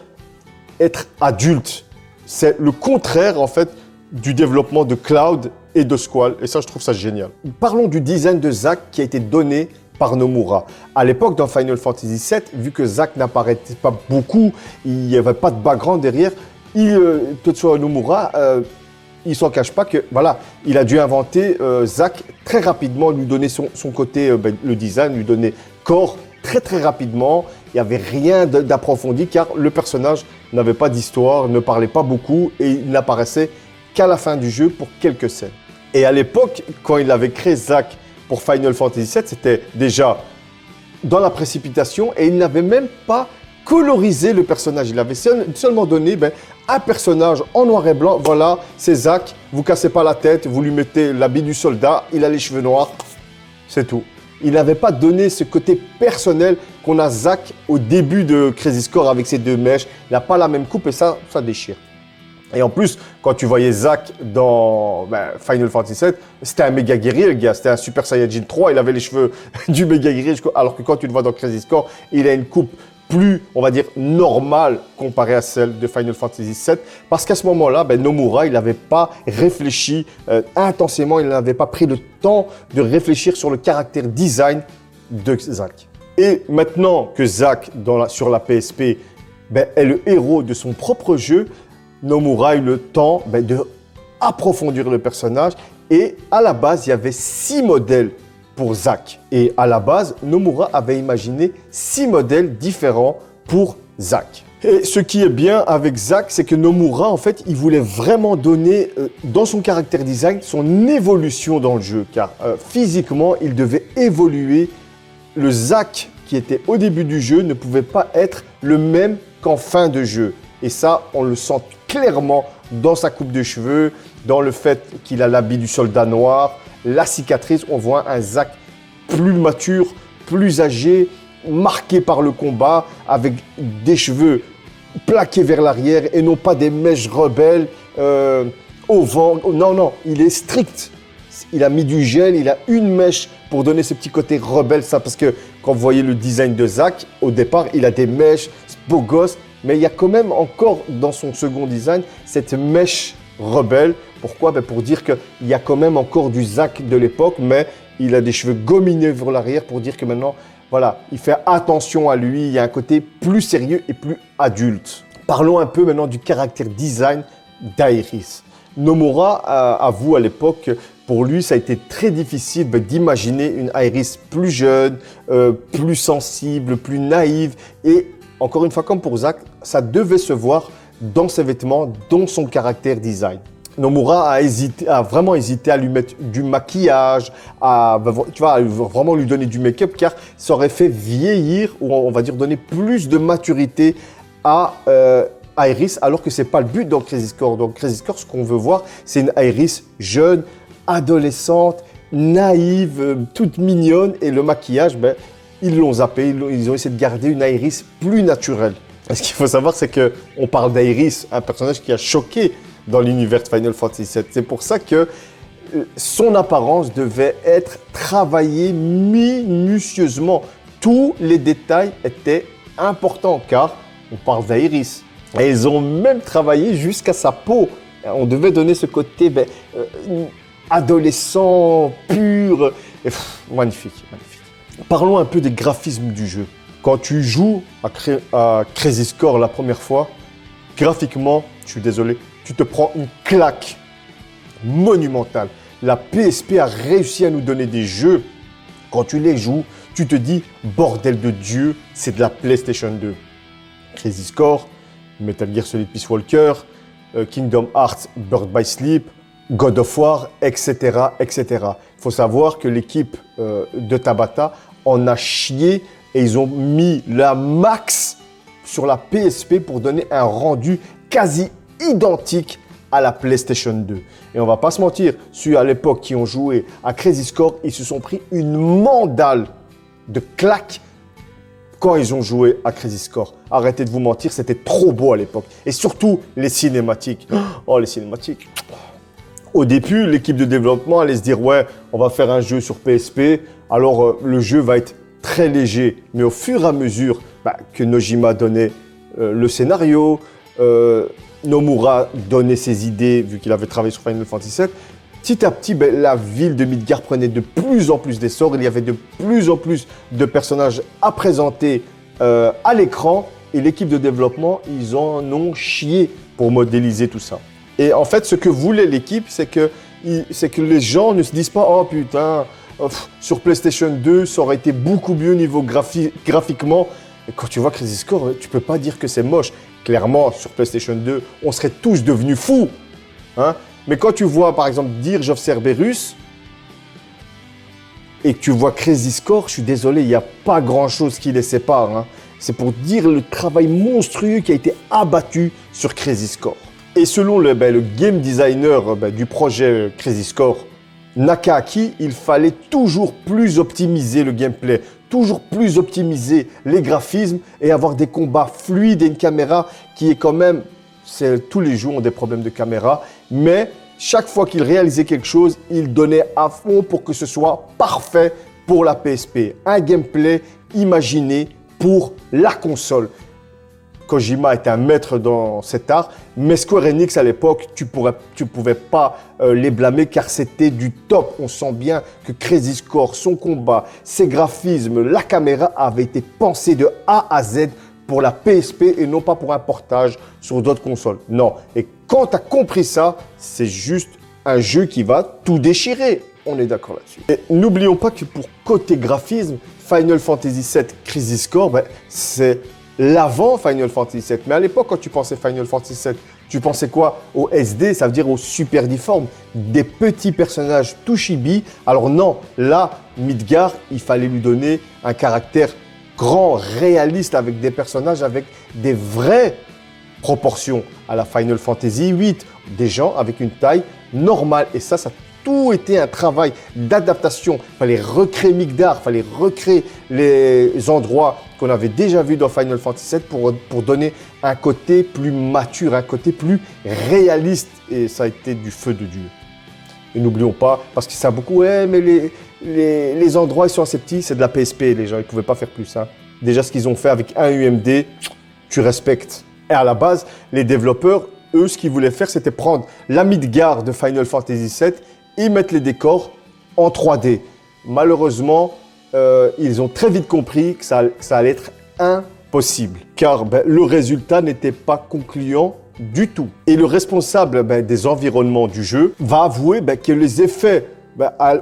être adulte. C'est le contraire, en fait, du développement de Cloud et de Squall. Et ça, je trouve ça génial. Parlons du design de Zack qui a été donné par Nomura. À l'époque, dans Final Fantasy VII, vu que Zack n'apparaissait pas beaucoup, il n'y avait pas de background derrière, Tetsuya Nomura, il ne s'en cache pas que, voilà, il a dû inventer Zack très rapidement, lui donner son côté, le design, lui donner corps très rapidement. Il n'y avait rien d'approfondi car le personnage n'avait pas d'histoire, ne parlait pas beaucoup et il n'apparaissait qu'à la fin du jeu pour quelques scènes. Et à l'époque, quand il avait créé Zack pour Final Fantasy VII, c'était déjà dans la précipitation et il n'avait même pas colorisé le personnage. Il avait seulement donné un personnage en noir et blanc. Voilà, c'est Zack, vous cassez pas la tête, vous lui mettez l'habit du soldat, il a les cheveux noirs, c'est tout. Il n'avait pas donné ce côté personnel qu'on a Zack au début de Crisis Core avec ses deux mèches. Il n'a pas la même coupe et ça déchire. Et en plus, quand tu voyais Zack dans Final Fantasy VII, c'était un méga guerrier, le gars. C'était un Super Saiyajin 3. Il avait les cheveux du méga guerrier. Alors que quand tu le vois dans Crisis Core, il a une coupe plus, on va dire, normale comparée à celle de Final Fantasy VII. Parce qu'à ce moment-là, Nomura, il n'avait pas réfléchi intensément. Il n'avait pas pris le temps de réfléchir sur le caractère design de Zack. Et maintenant que Zack, sur la PSP, est le héros de son propre jeu, Nomura a eu le temps de approfondir le personnage. Et à la base, il y avait 6 modèles pour Zack. Et à la base, Nomura avait imaginé 6 modèles différents pour Zack. Et ce qui est bien avec Zack, c'est que Nomura, en fait, il voulait vraiment donner, dans son caractère design, son évolution dans le jeu. Car physiquement, il devait évoluer. Le Zack qui était au début du jeu ne pouvait pas être le même qu'en fin de jeu. Et ça, on le sent clairement dans sa coupe de cheveux, dans le fait qu'il a l'habit du soldat noir, la cicatrice. On voit un Zack plus mature, plus âgé, marqué par le combat, avec des cheveux plaqués vers l'arrière et non pas des mèches rebelles au vent. Non, non, il est strict. Il a mis du gel, il a une mèche pour donner ce petit côté rebelle. Ça, parce que quand vous voyez le design de Zack, au départ, il a des mèches, c'est beau gosse, mais il y a quand même encore dans son second design cette mèche rebelle. Pourquoi? Pour dire qu'il y a quand même encore du Zack de l'époque, mais il a des cheveux gominés vers l'arrière pour dire que maintenant, voilà, il fait attention à lui, il y a un côté plus sérieux et plus adulte. Parlons un peu maintenant du caractère design d'Aeris. Nomura avoue à l'époque, pour lui, ça a été très difficile d'imaginer une Aeris plus jeune, plus sensible, plus naïve. Et encore une fois, comme pour Zack, ça devait se voir dans ses vêtements, dans son caractère design. Nomura a vraiment hésité à lui mettre du maquillage, à vraiment lui donner du make-up, car ça aurait fait vieillir, ou on va dire donner plus de maturité à Aeris, alors que ce n'est pas le but dans Crisis Core. Dans Crisis Core, ce qu'on veut voir, c'est une Aeris jeune, adolescente, naïve, toute mignonne, et le maquillage, ils l'ont zappé, ils ont essayé de garder une Aeris plus naturelle. Et ce qu'il faut savoir, c'est qu'on parle d'Aeris, un personnage qui a choqué dans l'univers de Final Fantasy VII. C'est pour ça que son apparence devait être travaillée minutieusement. Tous les détails étaient importants, car on parle d'Aeris. Et ils ont même travaillé jusqu'à sa peau. On devait donner ce côté adolescent, pur. Et magnifique, magnifique. Parlons un peu des graphismes du jeu. Quand tu joues à Crisis Core la première fois, graphiquement, je suis désolé, tu te prends une claque monumentale. La PSP a réussi à nous donner des jeux. Quand tu les joues, tu te dis, bordel de Dieu, c'est de la PlayStation 2. Crisis Core, Metal Gear Solid Peace Walker, Kingdom Hearts Birth by Sleep, God of War, etc., etc. Il faut savoir que l'équipe de Tabata en a chié et ils ont mis la max sur la PSP pour donner un rendu quasi identique à la PlayStation 2. Et on va pas se mentir, ceux à l'époque qui ont joué à Crisis Core, ils se sont pris une mandale de claques quand ils ont joué à Crisis Core. Arrêtez de vous mentir, c'était trop beau à l'époque. Et surtout, les cinématiques. Oh, les cinématiques. Au début, l'équipe de développement allait se dire « Ouais, on va faire un jeu sur PSP, alors le jeu va être très léger. » Mais au fur et à mesure que Nojima donnait le scénario, Nomura donnait ses idées, vu qu'il avait travaillé sur Final Fantasy VII, petit à petit, la ville de Midgar prenait de plus en plus d'essor. Il y avait de plus en plus de personnages à présenter à l'écran. Et l'équipe de développement, ils en ont chié pour modéliser tout ça. Et en fait, ce que voulait l'équipe, c'est que les gens ne se disent pas « Oh putain, sur PlayStation 2, ça aurait été beaucoup mieux niveau graphiquement. » Et quand tu vois Crisis Core, tu ne peux pas dire que c'est moche. Clairement, sur PlayStation 2, on serait tous devenus fous. Hein? Mais quand tu vois, par exemple, Dirge of Cerberus et que tu vois Crisis Core, je suis désolé, il n'y a pas grand-chose qui les sépare. Hein. C'est pour dire le travail monstrueux qui a été abattu sur Crisis Core. Et selon le game designer du projet Crisis Core, Nakaaki, il fallait toujours plus optimiser le gameplay, toujours plus optimiser les graphismes et avoir des combats fluides et une caméra qui est quand même, tous les jeux ont des problèmes de caméra, mais chaque fois qu'il réalisait quelque chose, il donnait à fond pour que ce soit parfait pour la PSP. Un gameplay imaginé pour la console. Kojima est un maître dans cet art, mais Square Enix à l'époque, tu pouvais pas les blâmer car c'était du top. On sent bien que Crazy Score, son combat, ses graphismes, la caméra avaient été pensés de A à Z pour la PSP et non pas pour un portage sur d'autres consoles. Non. Et quand tu as compris ça, c'est juste un jeu qui va tout déchirer. On est d'accord là-dessus. Et n'oublions pas que pour côté graphisme, Final Fantasy VII Crisis Core, c'est l'avant Final Fantasy VII. Mais à l'époque, quand tu pensais Final Fantasy VII, tu pensais quoi? Au SD, ça veut dire au super difforme. Des petits personnages tout chibi. Alors non, là, Midgar, il fallait lui donner un caractère grand, réaliste, avec des personnages avec des vraies proportions à la Final Fantasy VIII. Des gens avec une taille normale. Et ça a tout été un travail d'adaptation. Il fallait recréer Midgar, il fallait recréer les endroits qu'on avait déjà vus dans Final Fantasy VII pour donner un côté plus mature, un côté plus réaliste. Et ça a été du feu de Dieu. Et n'oublions pas, parce que ça a beaucoup, ouais, mais les endroits ils sont assez petits, c'est de la PSP, les gens, ils ne pouvaient pas faire plus. Hein. Déjà, ce qu'ils ont fait avec un UMD, tu respectes. Et à la base, les développeurs, eux, ce qu'ils voulaient faire, c'était prendre la Midgar de Final Fantasy VII et mettre les décors en 3D. Malheureusement, ils ont très vite compris que ça allait être impossible, car le résultat n'était pas concluant du tout. Et le responsable des environnements du jeu va avouer que les effets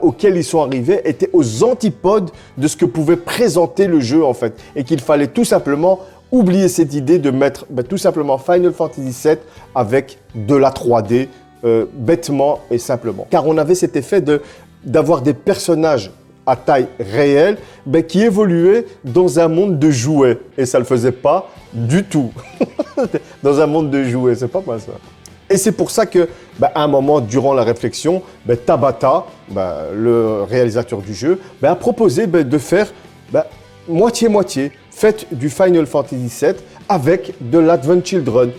auxquels ils sont arrivés étaient aux antipodes de ce que pouvait présenter le jeu en fait. Et qu'il fallait tout simplement oublier cette idée de mettre tout simplement Final Fantasy VII avec de la 3D bêtement et simplement. Car on avait cet effet d'avoir des personnages à taille réelle qui évoluaient dans un monde de jouets. Et ça ne le faisait pas du tout. Dans un monde de jouets, c'est pas mal ça. Et c'est pour ça que, à un moment, durant la réflexion, Tabata, le réalisateur du jeu, a proposé de faire moitié-moitié. Faites du Final Fantasy VII avec de l'Advent Children.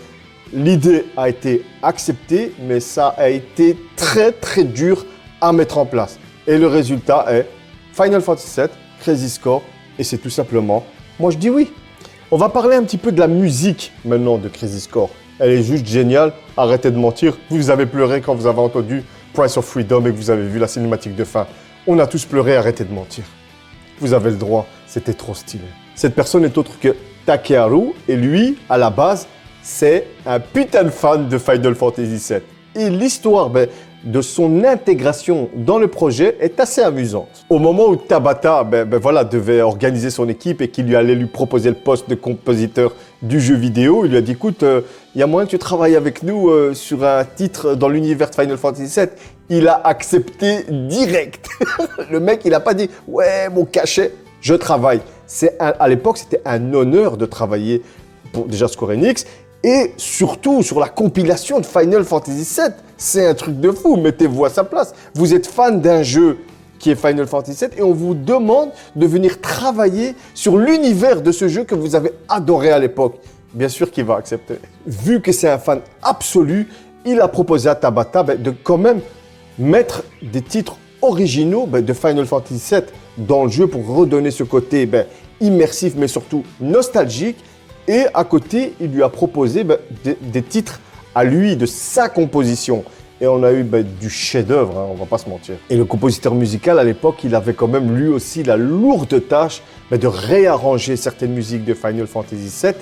L'idée a été acceptée, mais ça a été très très dur à mettre en place. Et le résultat est Final Fantasy VII, Crazy Score, et c'est tout simplement, moi je dis oui. On va parler un petit peu de la musique maintenant de Crazy Score. Elle est juste géniale, arrêtez de mentir. Vous avez pleuré quand vous avez entendu Price of Freedom et que vous avez vu la cinématique de fin. On a tous pleuré, arrêtez de mentir. Vous avez le droit, c'était trop stylé. Cette personne n'est autre que Takeharu, et lui, à la base, c'est un putain de fan de Final Fantasy VII. Et l'histoire de son intégration dans le projet est assez amusante. Au moment où Tabata devait organiser son équipe et qu'il allait lui proposer le poste de compositeur du jeu vidéo, il lui a dit « Écoute, il y a moyen que tu travailles avec nous sur un titre dans l'univers de Final Fantasy VII ». Il a accepté direct. Le mec, il n'a pas dit « Ouais, mon cachet, je travaille ». À l'époque, c'était un honneur de travailler pour déjà Square Enix et surtout sur la compilation de Final Fantasy VII. C'est un truc de fou, mettez-vous à sa place. Vous êtes fan d'un jeu qui est Final Fantasy VII et on vous demande de venir travailler sur l'univers de ce jeu que vous avez adoré à l'époque. Bien sûr qu'il va accepter. Vu que c'est un fan absolu, il a proposé à Tabata de quand même mettre des titres originaux de Final Fantasy VII dans le jeu pour redonner ce côté immersif mais surtout nostalgique. Et à côté, il lui a proposé des titres à lui, de sa composition. Et on a eu du chef-d'œuvre, hein, on va pas se mentir. Et le compositeur musical, à l'époque, il avait quand même lui aussi la lourde tâche de réarranger certaines musiques de Final Fantasy VII.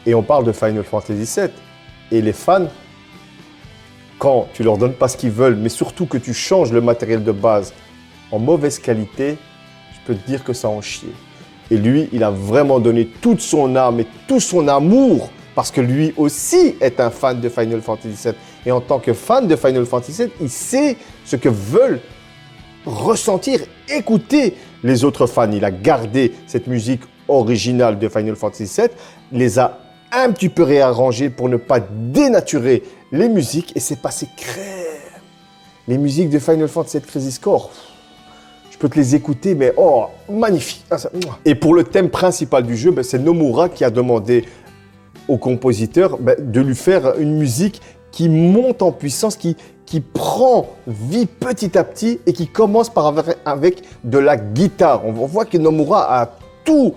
Et on parle de Final Fantasy VII. Et les fans, quand tu leur donnes pas ce qu'ils veulent, mais surtout que tu changes le matériel de base en mauvaise qualité, je peux te dire que ça en chie. Et lui, il a vraiment donné toute son âme et tout son amour parce que lui aussi est un fan de Final Fantasy VII. Et en tant que fan de Final Fantasy VII, il sait ce que veulent ressentir, écouter les autres fans. Il a gardé cette musique originale de Final Fantasy VII, les a un petit peu réarrangées pour ne pas dénaturer les musiques et c'est passé crème. Les musiques de Final Fantasy VII Crazy Score, je peux te les écouter, mais oh, magnifique. Et pour le thème principal du jeu, c'est Nomura qui a demandé au compositeur de lui faire une musique qui monte en puissance, qui prend vie petit à petit et qui commence avec de la guitare. On voit que Nomura a tout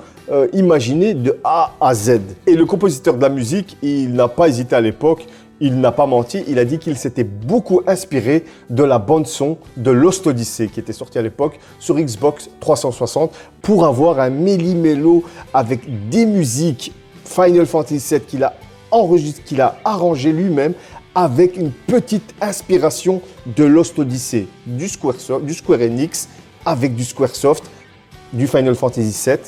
imaginé de A à Z. Et le compositeur de la musique, il n'a pas hésité à l'époque, il n'a pas menti, il a dit qu'il s'était beaucoup inspiré de la bande-son de Lost Odyssey qui était sortie à l'époque sur Xbox 360 pour avoir un méli-mélo avec des musiques Final Fantasy VII qu'il a enregistré, qu'il a arrangé lui-même avec une petite inspiration de Lost Odyssey, du Square Enix, avec du Squaresoft, du Final Fantasy VII,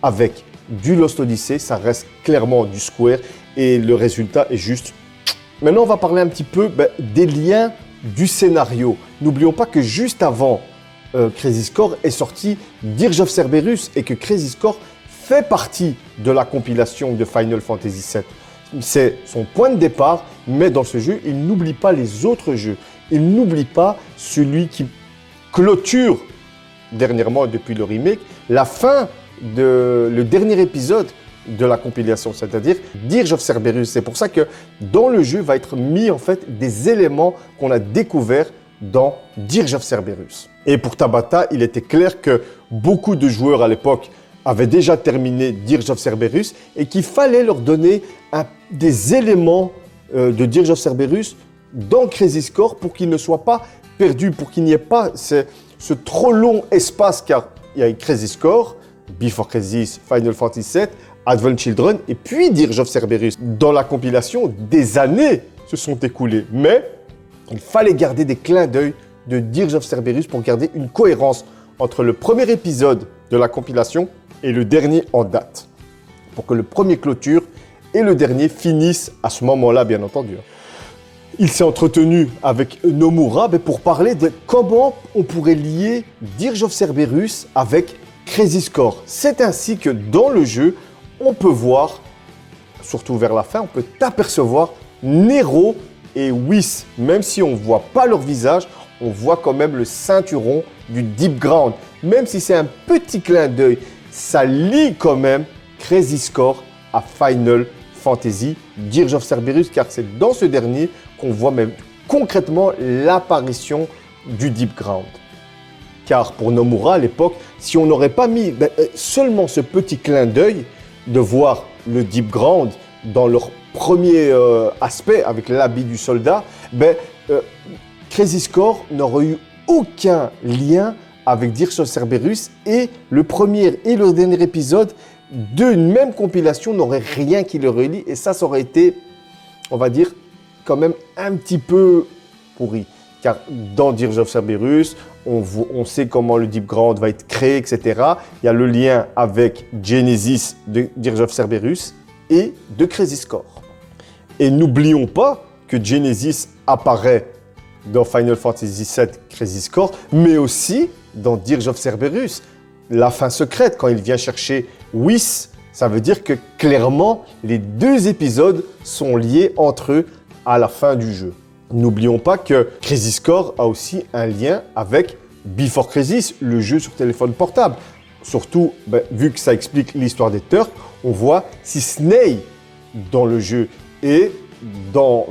avec du Lost Odyssey, ça reste clairement du Square et le résultat est juste. Maintenant, on va parler un petit peu des liens du scénario. N'oublions pas que juste avant Crazy Score est sorti Dirge of Cerberus et que Crazy Score fait partie de la compilation de Final Fantasy VII. C'est son point de départ, mais dans ce jeu, il n'oublie pas les autres jeux. Il n'oublie pas celui qui clôture, dernièrement depuis le remake, la fin le dernier épisode de la compilation, c'est-à-dire Dirge of Cerberus. C'est pour ça que dans le jeu va être mis en fait des éléments qu'on a découverts dans Dirge of Cerberus. Et pour Tabata, il était clair que beaucoup de joueurs à l'époque avaient déjà terminé Dirge of Cerberus et qu'il fallait leur donner des éléments de Dirge of Cerberus dans Crazy Score pour qu'ils ne soient pas perdus, pour qu'il n'y ait pas ce trop long espace, car il y a Crazy Score, Before Crisis, Final Fantasy VII, Advent Children et puis Dirge of Cerberus. Dans la compilation, des années se sont écoulées, mais il fallait garder des clins d'œil de Dirge of Cerberus pour garder une cohérence entre le premier épisode de la compilation et le dernier en date, pour que le premier clôture et le dernier finissent à ce moment-là, bien entendu. Il s'est entretenu avec Nomura pour parler de comment on pourrait lier Dirge of Cerberus avec Crazy Score. C'est ainsi que dans le jeu, on peut voir, surtout vers la fin, on peut apercevoir Nero et Whis. Même si on ne voit pas leur visage, on voit quand même le ceinturon du Deep Ground. Même si c'est un petit clin d'œil, ça lie quand même Crazy Score à Final Fantasy Dirge of Cerberus, car c'est dans ce dernier qu'on voit même concrètement l'apparition du Deep Ground. Car pour Nomura à l'époque, si on n'aurait pas mis seulement ce petit clin d'œil de voir le Deep Ground dans leur premier aspect avec l'habit du soldat, Crazy Score n'aurait eu aucun lien avec Dirge of Cerberus et le premier et le dernier épisode d'une même compilation n'aurait rien qui le relie et ça aurait été, on va dire, quand même un petit peu pourri. Car dans Dirge of Cerberus, on sait comment le Deep Ground va être créé, etc. Il y a le lien avec Genesis de Dirge of Cerberus et de Crazy Score. Et n'oublions pas que Genesis apparaît dans Final Fantasy VII Crazy Score, mais aussi dans Dirge of Cerberus. La fin secrète, quand il vient chercher Whis, ça veut dire que clairement, les deux épisodes sont liés entre eux à la fin du jeu. N'oublions pas que Crazy Score a aussi un lien avec Before Crisis, le jeu sur téléphone portable. Surtout, vu que ça explique l'histoire des Turks, on voit Sisney dans le jeu. Et dans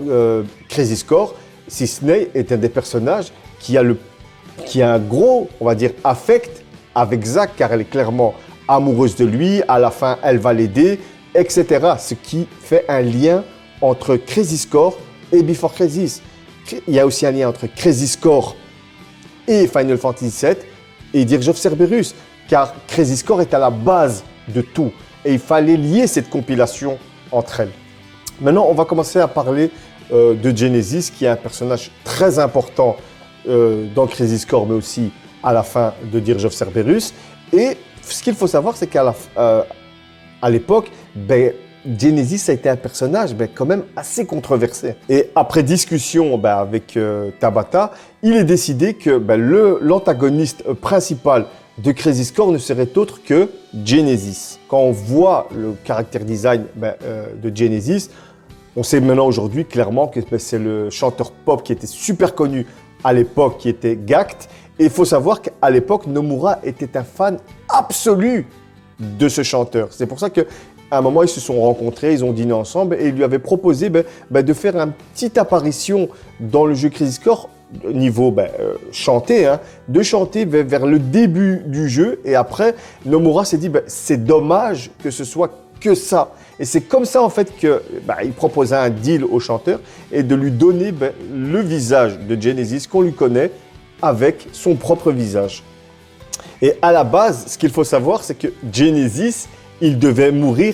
Crazy Score, Sisney est un des personnages qui a un gros, on va dire, affect avec Zack, car elle est clairement amoureuse de lui. À la fin, elle va l'aider, etc. Ce qui fait un lien entre Crazy Score et Before Crisis. Il y a aussi un lien entre Crazy Score et Final Fantasy VII et Dirge of Cerberus, car Crazy Score est à la base de tout et il fallait lier cette compilation entre elles. Maintenant, on va commencer à parler de Genesis, qui est un personnage très important dans Crazy Score, mais aussi à la fin de Dirge of Cerberus. Et ce qu'il faut savoir, c'est qu'à l'époque, Genesis a été un personnage quand même assez controversé. Et après discussion avec Tabata, il est décidé que l'antagoniste principal de Crazy Score ne serait autre que Genesis. Quand on voit le caractère design de Genesis, on sait maintenant aujourd'hui clairement que c'est le chanteur pop qui était super connu à l'époque, qui était Gact. Et il faut savoir qu'à l'époque, Nomura était un fan absolu de ce chanteur. C'est pour ça que À un moment, ils se sont rencontrés, ils ont dîné ensemble et il lui avait proposé de faire une petite apparition dans le jeu Crisis Core, niveau chanter, hein, de chanter vers le début du jeu. Et après, Nomura s'est dit, c'est dommage que ce soit que ça. Et c'est comme ça, en fait, qu'il proposait un deal au chanteur et de lui donner le visage de Genesis qu'on lui connaît avec son propre visage. Et à la base, ce qu'il faut savoir, c'est que Genesis, il devait mourir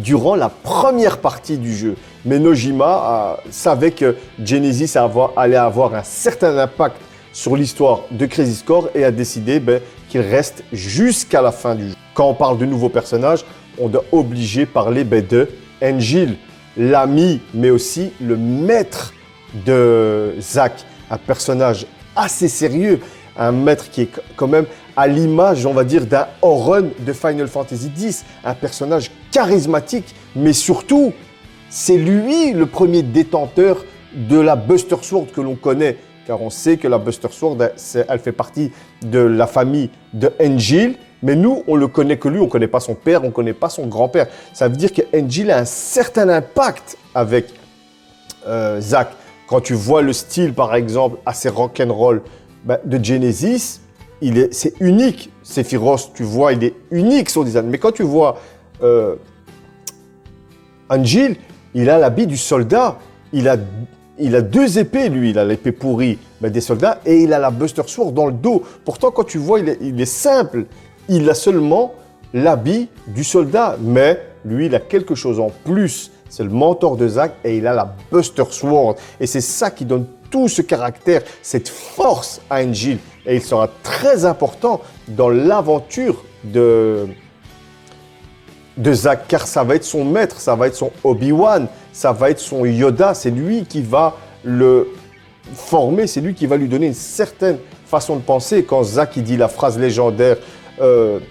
durant la première partie du jeu. Mais Nojima savait que Genesis allait avoir un certain impact sur l'histoire de Crisis Core et a décidé qu'il reste jusqu'à la fin du jeu. Quand on parle de nouveaux personnages, on doit obliger parler de Angel, l'ami, mais aussi le maître de Zack, un personnage assez sérieux, un maître qui est quand même à l'image, on va dire, d'un Auron de Final Fantasy X, un personnage charismatique, mais surtout, c'est lui le premier détenteur de la Buster Sword que l'on connaît, car on sait que la Buster Sword, elle fait partie de la famille de Angel, mais nous, on le connaît que lui, on ne connaît pas son père, on ne connaît pas son grand-père. Ça veut dire que Angel a un certain impact avec Zack. Quand tu vois le style, par exemple, assez rock'n'roll de Genesis, c'est unique. Sephiroth, tu vois, il est unique son design. Mais quand tu vois Angel, il a l'habit du soldat. Il a deux épées, lui. Il a l'épée pourrie des soldats et il a la Buster Sword dans le dos. Pourtant, quand tu vois, il est simple. Il a seulement l'habit du soldat. Mais lui, il a quelque chose en plus. C'est le mentor de Zack et il a la Buster Sword. Et c'est ça qui donne tout ce caractère, cette force à Angel. Et il sera très important dans l'aventure de Zack, car ça va être son maître, ça va être son Obi-Wan, ça va être son Yoda. C'est lui qui va le former, c'est lui qui va lui donner une certaine façon de penser. Quand Zack il dit la phrase légendaire,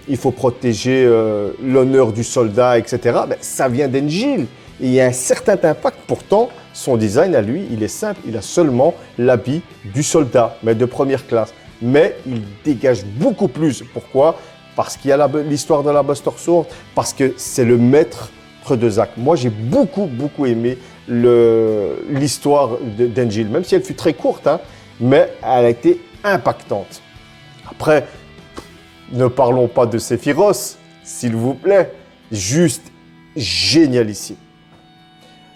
il faut protéger l'honneur du soldat, etc., ça vient d'Angel. Et il y a un certain impact. Pourtant, son design à lui, il est simple. Il a seulement l'habit du soldat, mais de première classe. Mais il dégage beaucoup plus. Pourquoi? Parce qu'il y a l'histoire de la Buster Sword, parce que c'est le maître de Zack. Moi, j'ai beaucoup aimé l'histoire d'Angel, même si elle fut très courte, hein, mais elle a été impactante. Après, ne parlons pas de Sephiroth, s'il vous plaît. Juste génialissime.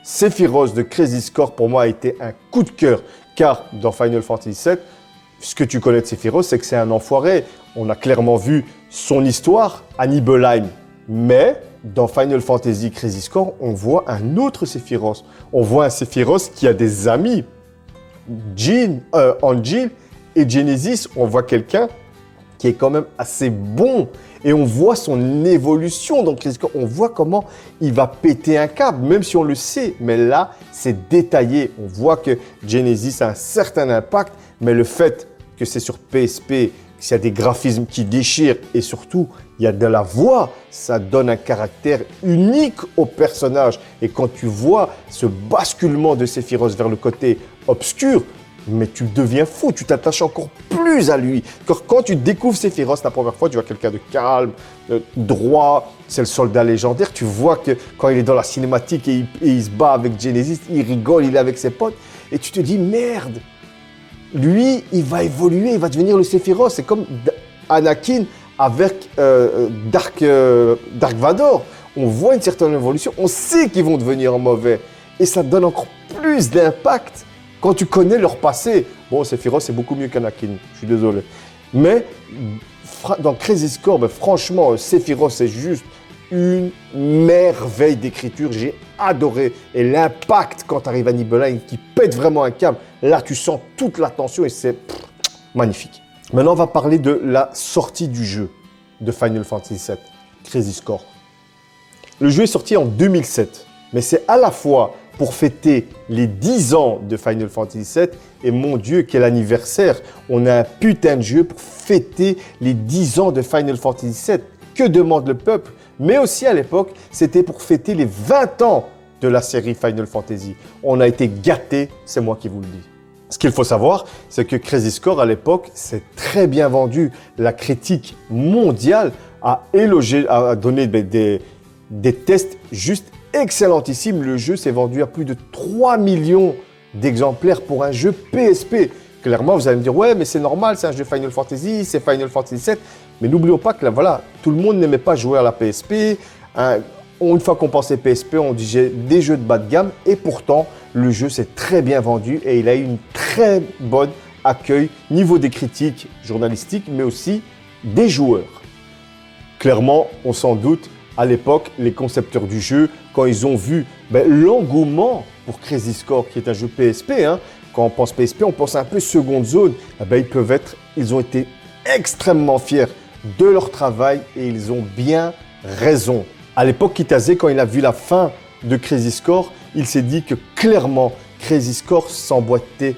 Sephiroth de Crisis Core, pour moi, a été un coup de cœur, car dans Final Fantasy VII, ce que tu connais de Sephiroth, c'est que c'est un enfoiré. On a clairement vu son histoire à Nibelheim. Mais dans Final Fantasy Crisis Core, on voit un autre Sephiroth. On voit un Sephiroth qui a des amis. Angel et Genesis, on voit quelqu'un qui est quand même assez bon. Et on voit son évolution dans Crisis Core. On voit comment il va péter un câble, même si on le sait. Mais là, c'est détaillé. On voit que Genesis a un certain impact. Mais le fait que c'est sur PSP, qu'il y a des graphismes qui déchirent et surtout, il y a de la voix, ça donne un caractère unique au personnage. Et quand tu vois ce basculement de Sephiroth vers le côté obscur, mais tu deviens fou, tu t'attaches encore plus à lui. Quand tu découvres Sephiroth la première fois, tu vois quelqu'un de calme, droit, c'est le soldat légendaire. Tu vois que quand il est dans la cinématique et il se bat avec Genesis, il rigole, il est avec ses potes. Et tu te dis, merde, lui, il va évoluer, il va devenir le Sephiroth. C'est comme Anakin avec Dark Vador. On voit une certaine évolution, on sait qu'ils vont devenir mauvais. Et ça donne encore plus d'impact quand tu connais leur passé. Bon, Sephiroth, c'est beaucoup mieux qu'Anakin, je suis désolé. Mais dans Crisis Core, franchement, Sephiroth, c'est juste une merveille d'écriture. J'ai adoré. Et l'impact quand tu arrives à Nibelheim, qui pète vraiment un câble, là, tu sens toute la tension et c'est magnifique. Maintenant, on va parler de la sortie du jeu de Final Fantasy VII, Crisis Core. Le jeu est sorti en 2007, mais c'est à la fois pour fêter les 10 ans de Final Fantasy VII et mon Dieu, quel anniversaire! On a un putain de jeu pour fêter les 10 ans de Final Fantasy VII. Que demande le peuple? Mais aussi à l'époque, c'était pour fêter les 20 ans de la série Final Fantasy. On a été gâtés, c'est moi qui vous le dis. Ce qu'il faut savoir, c'est que Crisis Core, à l'époque, s'est très bien vendu. La critique mondiale a donné des tests juste excellentissimes. Le jeu s'est vendu à plus de 3 millions d'exemplaires pour un jeu PSP. Clairement, vous allez me dire, ouais, mais c'est normal, c'est un jeu Final Fantasy, c'est Final Fantasy VII. Mais n'oublions pas que là, voilà, tout le monde n'aimait pas jouer à la PSP. Une fois qu'on pensait PSP, on disait des jeux de bas de gamme. Et pourtant, le jeu s'est très bien vendu et il a eu une très bonne accueil niveau des critiques journalistiques, mais aussi des joueurs. Clairement, on s'en doute, à l'époque, les concepteurs du jeu, quand ils ont vu l'engouement pour Crazy Score, qui est un jeu PSP, quand on pense PSP, on pense un peu seconde zone, ils ont été extrêmement fiers de leur travail et ils ont bien raison. À l'époque, Kitase, quand il a vu la fin de Crazy Score, il s'est dit que clairement, Crazy Score s'emboîtait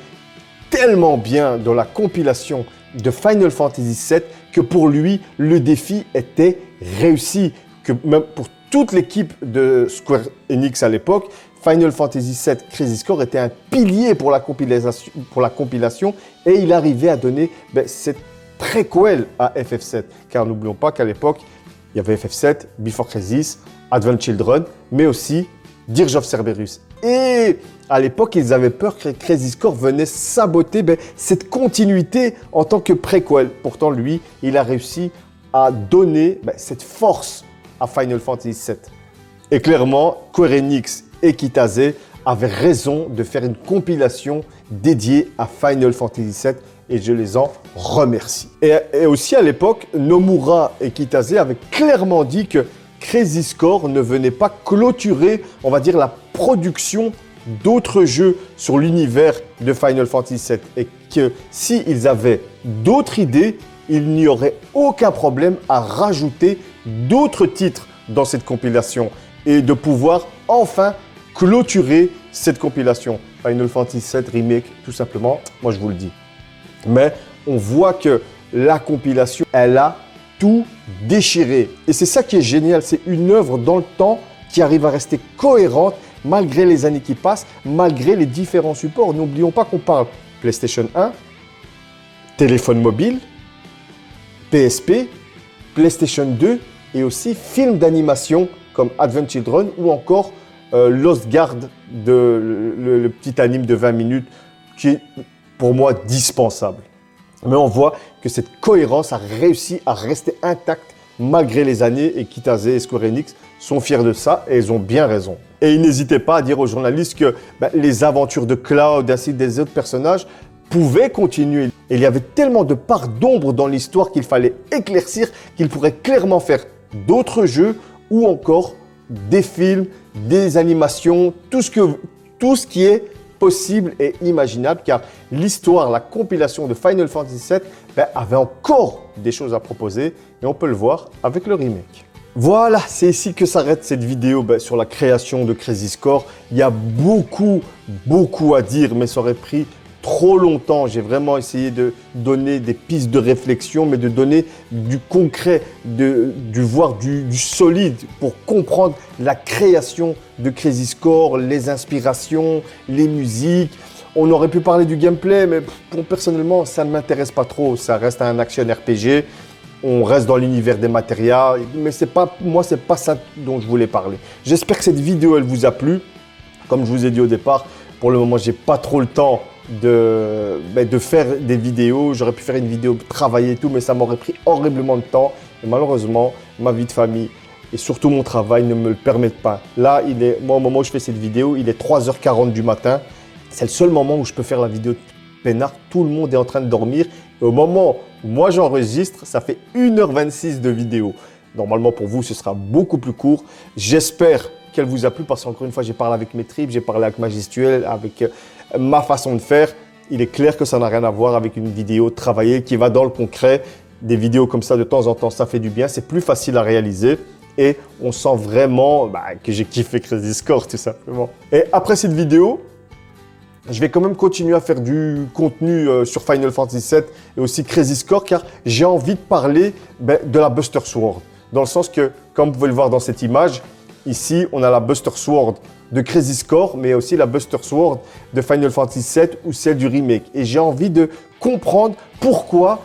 tellement bien dans la compilation de Final Fantasy VII que pour lui, le défi était réussi. Que même pour toute l'équipe de Square Enix à l'époque, Final Fantasy VII Crazy Score était un pilier pour la compilation et il arrivait à donner cette préquel à FF7. Car n'oublions pas qu'à l'époque, il y avait FF7, Before Crisis, Advent Children, mais aussi Dirge of Cerberus. Et à l'époque, ils avaient peur que Crazy Score venait saboter cette continuité en tant que préquel. Pourtant, lui, il a réussi à donner cette force à Final Fantasy VII. Et clairement, Square Enix et Kitase avaient raison de faire une compilation dédiée à Final Fantasy VII et je les en remercie. Et aussi à l'époque, Nomura et Kitase avaient clairement dit que Crazy Score ne venait pas clôturer, on va dire, la production d'autres jeux sur l'univers de Final Fantasy VII et que s'ils avaient d'autres idées, il n'y aurait aucun problème à rajouter d'autres titres dans cette compilation et de pouvoir enfin clôturer cette compilation. Final Fantasy VII Remake, tout simplement, moi je vous le dis. Mais on voit que la compilation, elle a tout déchiré. Et c'est ça qui est génial, c'est une œuvre dans le temps qui arrive à rester cohérente malgré les années qui passent, malgré les différents supports. N'oublions pas qu'on parle PlayStation 1, téléphone mobile, PSP, PlayStation 2 et aussi films d'animation comme Advent Children ou encore Lost Guard, le petit anime de 20 minutes qui est pour moi dispensable. Mais on voit que cette cohérence a réussi à rester intacte malgré les années et Kitase et Square Enix sont fiers de ça et ils ont bien raison. Et n'hésitez pas à dire aux journalistes que les aventures de Cloud ainsi que des autres personnages pouvaient continuer. Et il y avait tellement de parts d'ombre dans l'histoire qu'il fallait éclaircir qu'ils pourraient clairement faire d'autres jeux ou encore des films, des animations, tout ce qui est possible et imaginable car l'histoire, la compilation de Final Fantasy VII avait encore des choses à proposer et on peut le voir avec le remake. Voilà, c'est ici que s'arrête cette vidéo sur la création de Crazy Score. Il y a beaucoup à dire mais ça aurait pris trop longtemps. J'ai vraiment essayé de donner des pistes de réflexion mais de donner du concret, voir du solide pour comprendre la création de Crazy Score, les inspirations, les musiques. On aurait pu parler du gameplay mais personnellement ça ne m'intéresse pas trop. Ça reste un action RPG. On reste dans l'univers des matérias, mais c'est pas ça dont je voulais parler. J'espère que cette vidéo, elle vous a plu. Comme je vous ai dit au départ, pour le moment, j'ai pas trop le temps de faire des vidéos. J'aurais pu faire une vidéo travailler et tout, mais ça m'aurait pris horriblement de temps. Et malheureusement, ma vie de famille et surtout mon travail ne me le permettent pas. Là, moi, au moment où je fais cette vidéo, il est 3h40 du matin. C'est le seul moment où je peux faire la vidéo peinard. Tout le monde est en train de dormir. Et au moment où moi j'enregistre, ça fait 1h26 de vidéo. Normalement pour vous, ce sera beaucoup plus court. J'espère qu'elle vous a plu parce qu'encore une fois, j'ai parlé avec mes tripes, j'ai parlé avec ma gestuelle, avec ma façon de faire. Il est clair que ça n'a rien à voir avec une vidéo travaillée qui va dans le concret. Des vidéos comme ça de temps en temps, ça fait du bien. C'est plus facile à réaliser. Et on sent vraiment que j'ai kiffé Crazy Score tout simplement. Et après cette vidéo, je vais quand même continuer à faire du contenu sur Final Fantasy VII et aussi Crazy Score car j'ai envie de parler de la Buster Sword. Dans le sens que, comme vous pouvez le voir dans cette image, ici on a la Buster Sword de Crazy Score mais aussi la Buster Sword de Final Fantasy VII ou celle du remake. Et j'ai envie de comprendre pourquoi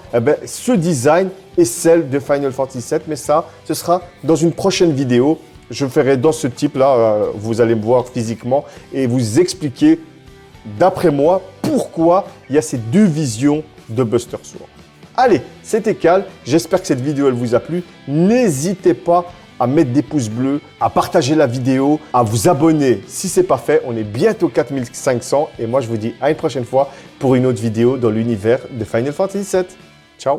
ce design est celle de Final Fantasy VII. Mais ça, ce sera dans une prochaine vidéo. je ferai dans ce type-là, vous allez me voir physiquement et vous expliquer, d'après moi, pourquoi il y a ces deux visions de Buster Sword. Allez, c'était Cal, j'espère que cette vidéo elle vous a plu. N'hésitez pas à mettre des pouces bleus, à partager la vidéo, à vous abonner si ce n'est pas fait. On est bientôt 4500 et moi je vous dis à une prochaine fois pour une autre vidéo dans l'univers de Final Fantasy VII. Ciao!